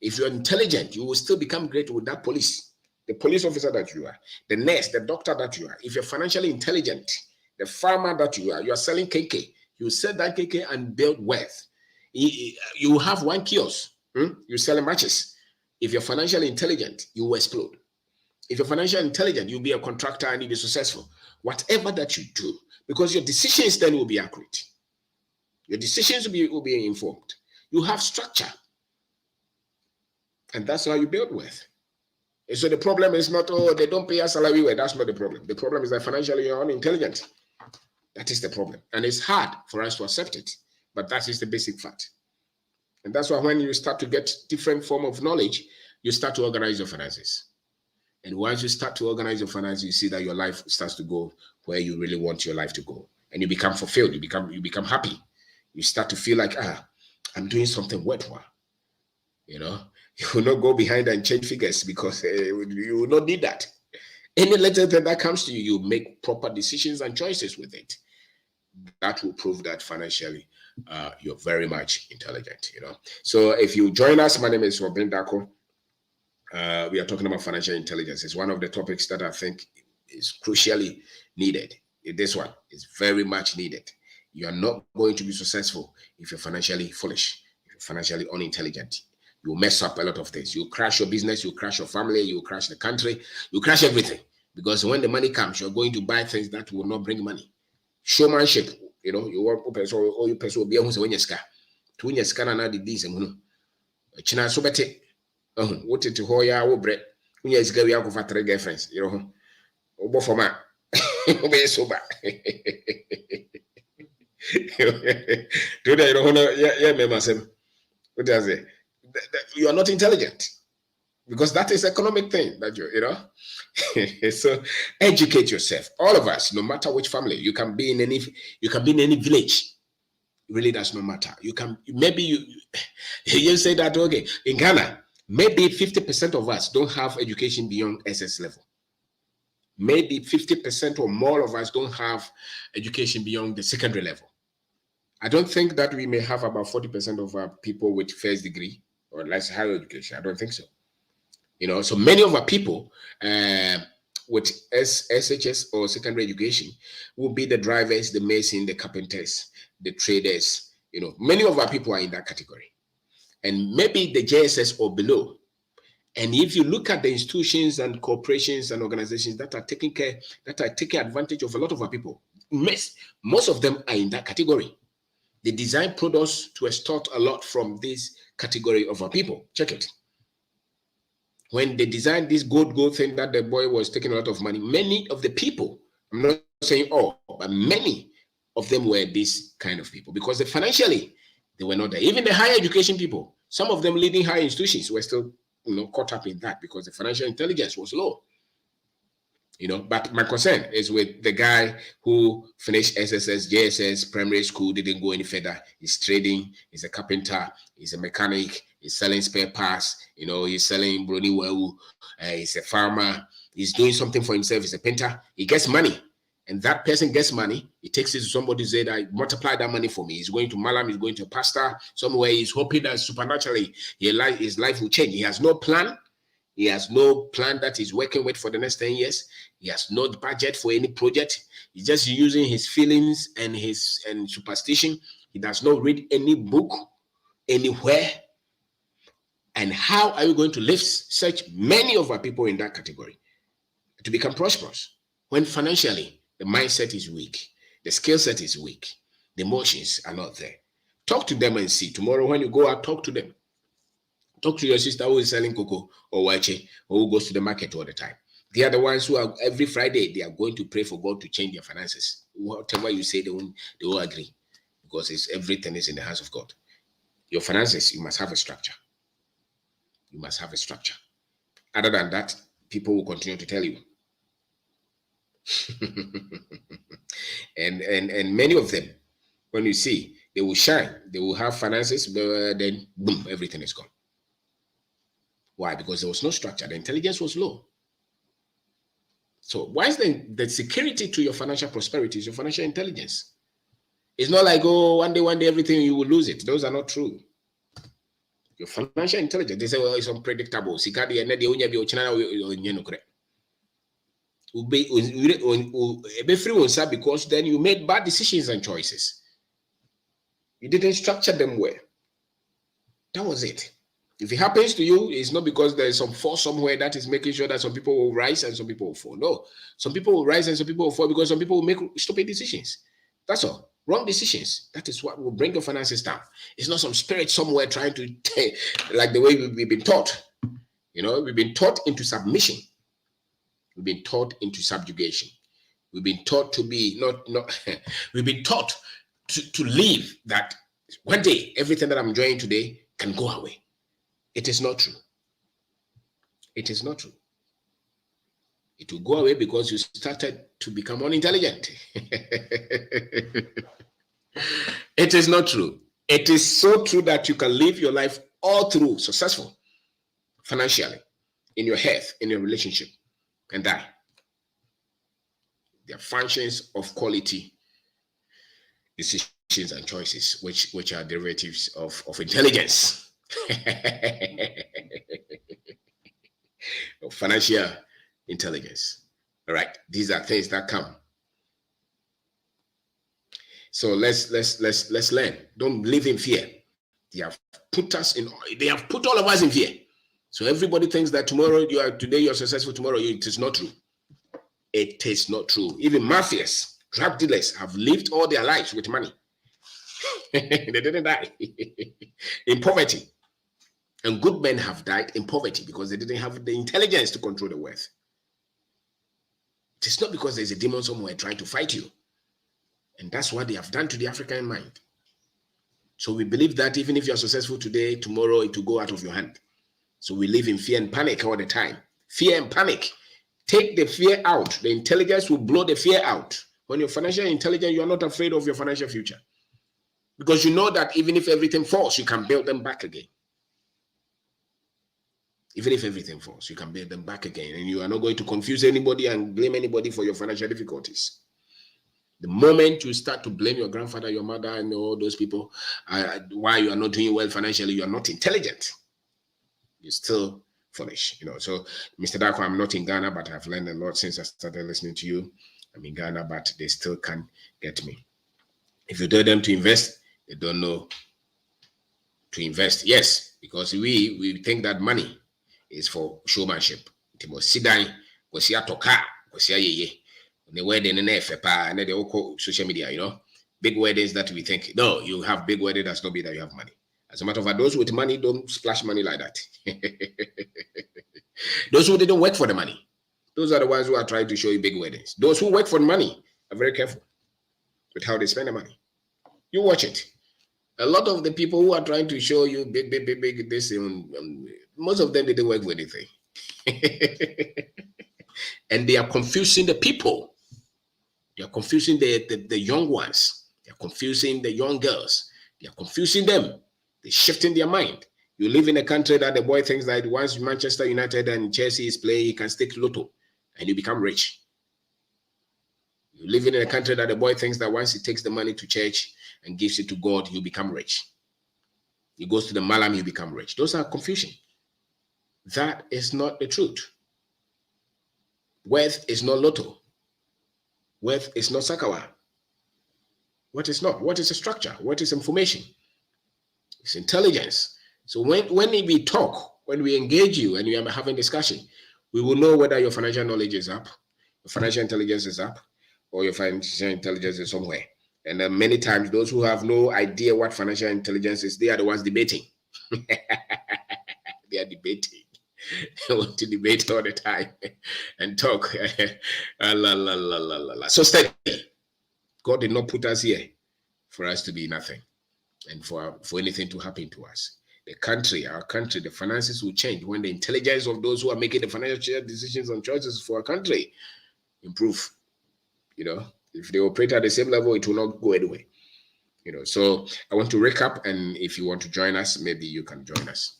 If you're intelligent, you will still become great with that police, the police officer that you are, the nurse, the doctor that you are. If you're financially intelligent, the farmer that you are selling KK, you sell that KK and build wealth. You have one kiosk, you're selling matches. If you're financially intelligent, you will explode. If you're financially intelligent, you'll be a contractor and you'll be successful. Whatever that you do, because your decisions then will be accurate. Your decisions will be informed. You have structure. And that's how you build wealth. And so the problem is not, they don't pay us salary well. That's not the problem. The problem is that financially you're unintelligent. That is the problem. And it's hard for us to accept it. But that is the basic fact. And that's why when you start to get different form of knowledge, you start to organize your finances. And once you start to organize your finances, you see that your life starts to go where you really want your life to go. And you become fulfilled. You become happy. You start to feel like, I'm doing something worthwhile. You will not go behind and change figures because you will not need that. Any little thing that comes to you, you make proper decisions and choices with it. That will prove that financially you're very much intelligent. So if you join us, my name is Obeng DARKO. We are talking about financial intelligence. It's one of the topics that I think is crucially needed. This one is very much needed. You are not going to be successful if you're financially foolish, if you're financially unintelligent. You'll mess up a lot of things. You'll crash your business, you'll crash your family, you'll crash the country, you'll crash everything Because when the money comes, you're going to buy things that will not bring money. Showmanship, you know, you want open so or you person be who say when you ska. To when you ska na the this and china so bete. What it to hoya wo bre. When you ska we have for three girlfriends, you know. Obo for ma. Obe so ba. Do that, you know, yeah, me myself. What does it? You are not intelligent. Because that is economic thing that you know. So educate yourself. All of us, no matter which family, you can be in any village. It really does not matter. You can maybe you say that okay, in Ghana, maybe 50% of us don't have education beyond SS level. Maybe 50% or more of us don't have education beyond the secondary level. I don't think that we may have about 40% of our people with first degree or less higher education. I don't think so. You know, so many of our people with SHS or secondary education will be the drivers, the masons, the carpenters, the traders. You know, many of our people are in that category. And maybe the JSS or below. And if you look at the institutions and corporations and organizations that are taking advantage of a lot of our people, most of them are in that category. They design products to extort a lot from this category of our people. Check it. When they designed this gold thing that the boy was taking a lot of money, many of the people, I'm not saying all, but many of them were this kind of people because financially they were not there. Even the higher education people, some of them leading higher institutions were still, you know, caught up in that because the financial intelligence was low. You know, but my concern is with the guy who finished SSS, JSS, primary school, didn't go any further. He's trading, he's a carpenter, he's a mechanic, he's selling spare parts, you know, he's selling brony well, he's a farmer, he's doing something for himself, he's a painter, he gets money. And that person gets money, he takes it to somebody, said, I multiply that money for me. He's going to Malam, he's going to a pastor, somewhere he's hoping that supernaturally his life will change. He has no plan. He has no plan that he's working with for the next 10 years. He has no budget for any project. He's just using his feelings and superstition. He does not read any book anywhere. And how are you going to lift such many of our people in that category to become prosperous when financially the mindset is weak, the skill set is weak, the emotions are not there? Talk to them and see. Tomorrow when you go out, talk to them. Talk to your sister who is selling cocoa or wache or who goes to the market all the time. They are the ones who are every Friday, they are going to pray for God to change their finances. Whatever you say, they will agree because everything is in the hands of God. Your finances, you must have a structure. You must have a structure. Other than that, people will continue to tell you. and many of them, when you see, they will shine. They will have finances, but then boom, everything is gone. Why? Because there was no structure. The intelligence was low. So why is the security to your financial prosperity is your financial intelligence? It's not like, oh, one day, everything, you will lose it. Those are not true. Your financial intelligence, they say, well, it's unpredictable. Because then you made bad decisions and choices. You didn't structure them well. That was it. If it happens to you, it's not because there is some force somewhere that is making sure that some people will rise and some people will fall. No, some people will rise and some people will fall because some people will make stupid decisions. That's all. Wrong decisions. That is what will bring your finances down. It's not some spirit somewhere trying to like the way we've been taught. You know, we've been taught into submission. We've been taught into subjugation. We've been taught to be not we've been taught to live that one day everything that I'm enjoying today can go away. It is not true. It is not true. It will go away because you started to become unintelligent. It is not true. It is so true that you can live your life all through successful financially, in your health, in your relationship, and die. They are functions of quality decisions and choices, which are derivatives of intelligence. Of financial intelligence. All right, these are things that come. So let's learn. Don't live in fear. They have put all of us in fear. So everybody thinks that today you're successful, tomorrow it is not true. It is not true. Even mafias, drug dealers have lived all their lives with money. They didn't die in poverty. And good men have died in poverty because they didn't have the intelligence to control the wealth. It's not because there's a demon somewhere trying to fight you. And that's what they have done to the African mind. So we believe that even if you're successful today, tomorrow it will go out of your hand. So we live in fear and panic all the time. Fear and panic. Take the fear out. The intelligence will blow the fear out. When you're financially intelligent, you are not afraid of your financial future. Because you know that even if everything falls, you can build them back again. Even if everything falls, you can build them back again. And you are not going to confuse anybody and blame anybody for your financial difficulties. The moment you start to blame your grandfather, your mother, and all those people, why you are not doing well financially, you are not intelligent. You're still foolish, So, Mr. DARKO, I'm not in Ghana, but I've learned a lot since I started listening to you. I'm in Ghana, but they still can't get me. If you tell them to invest, they don't know to invest. Yes, because we think that money is for showmanship. The wedding and the social media, big weddings that we think, no, you have big wedding, does not mean that you have money. As a matter of fact, those with money don't splash money like that. Those who didn't work for the money, those are the ones who are trying to show you big weddings. Those who work for the money are very careful with how they spend the money. You watch it. A lot of the people who are trying to show you big this, most of them didn't work for anything. And they are confusing the people. They are confusing the young ones. They are confusing the young girls. They are confusing them. They're shifting their mind. You live in a country that the boy thinks that once Manchester United and Chelsea is playing, he can stake lotto and you become rich. You live in a country that the boy thinks that once he takes the money to church and gives it to God, he'll become rich. He goes to the Malam, he'll become rich. Those are confusion. That is not the truth. Wealth is not lotto. Wealth is not sakawa. What is not? What is a structure? What is information? It's intelligence. So when we talk, when we engage you and we are having discussion, we will know whether your financial knowledge is up, your financial intelligence is up, or your financial intelligence is somewhere. And many times those who have no idea what financial intelligence is, they are the ones debating. They are debating. They want to debate all the time and talk. So steady. God did not put us here for us to be nothing and for anything to happen to us. The country, our country, the finances will change when the intelligence of those who are making the financial decisions and choices for our country improve. If they operate at the same level, it will not go anywhere. So I want to recap, and if you want to join us, maybe you can join us.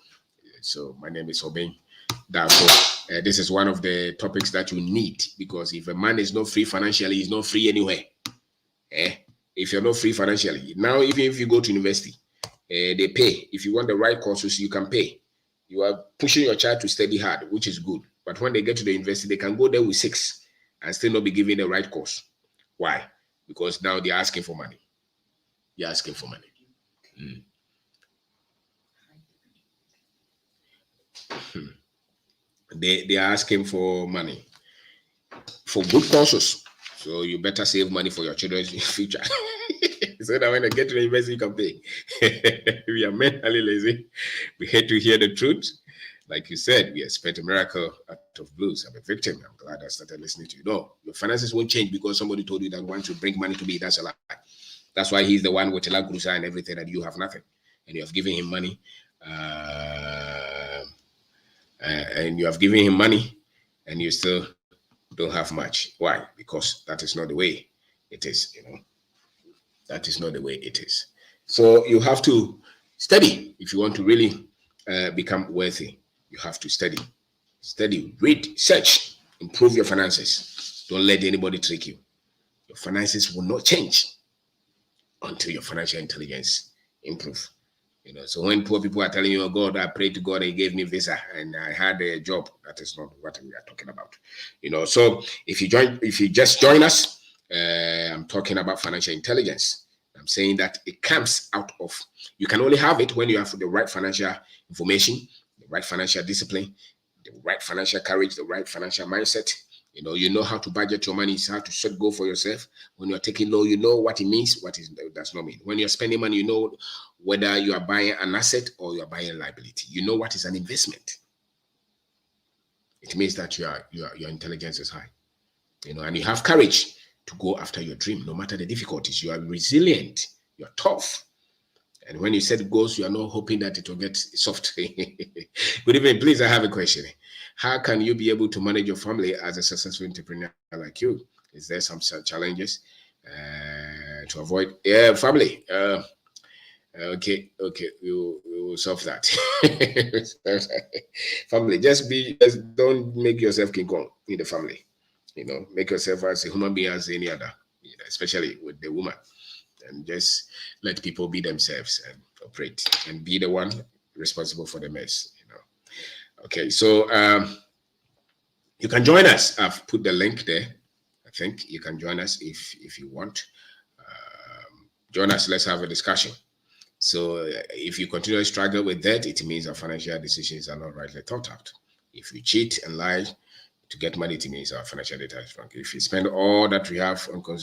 So my name is Obeng. DARKO. This is one of the topics that you need, because if a man is not free financially, he's not free anywhere. If you're not free financially, now even if you go to university, they pay. If you want the right courses, you can pay. You are pushing your child to study hard, which is good. But when they get to the university, they can go there with 6 and still not be given the right course. Why? Because now they're asking for money. You're asking for money. They are asking for money for good courses. So you better save money for your children's future. So that when they get to the university, you can pay. We are mentally lazy. We hate to hear the truth. Like you said, we expect a miracle out of blues. I'm a victim. I'm glad I started listening to you. No, your finances won't change because somebody told you that once you bring money to me, that's a lie. That's why he's the one with the Lagrusa and everything, and you have nothing. And you have given him money. And you have given him money, and you still don't have much. Why? Because that is not the way it is. That is not the way it is. So you have to study if you want to really become wealthy. You have to study, read, search, improve your finances. Don't let anybody trick you. Your finances will not change until your financial intelligence improve. So when poor people are telling you, oh God, I prayed to God and he gave me visa and I had a job, that is not what we are talking about. So if you just join us, I'm talking about financial intelligence. I'm saying that it comes out of, you can only have it when you have the right financial information, the right financial discipline, the right financial courage, the right financial mindset, You know how to budget your money, how to set goal for yourself. When you're taking loan, you know what it means, what it does not mean. When you're spending money, you know whether you are buying an asset or you are buying a liability. You know what is an investment. It means that your intelligence is high, and you have courage to go after your dream, no matter the difficulties. You are resilient, you're tough. And when you set goals, you are not hoping that it will get soft. Good evening. Please, I have a question. How can you be able to manage your family as a successful entrepreneur like you? Is there some challenges to avoid? Yeah, family. Okay, we will solve that. Family, just don't make yourself King Kong in the family. Make yourself as a human being as any other, especially with the woman, and just let people be themselves and operate and be the one responsible for the mess. Okay, so you can join us. I've put the link there. I think you can join us if you want. Join us. Let's have a discussion. So if you continue to struggle with that, it means our financial decisions are not rightly thought out. If you cheat and lie to get money, it means our financial data is wrong. If you spend all that we have on consumer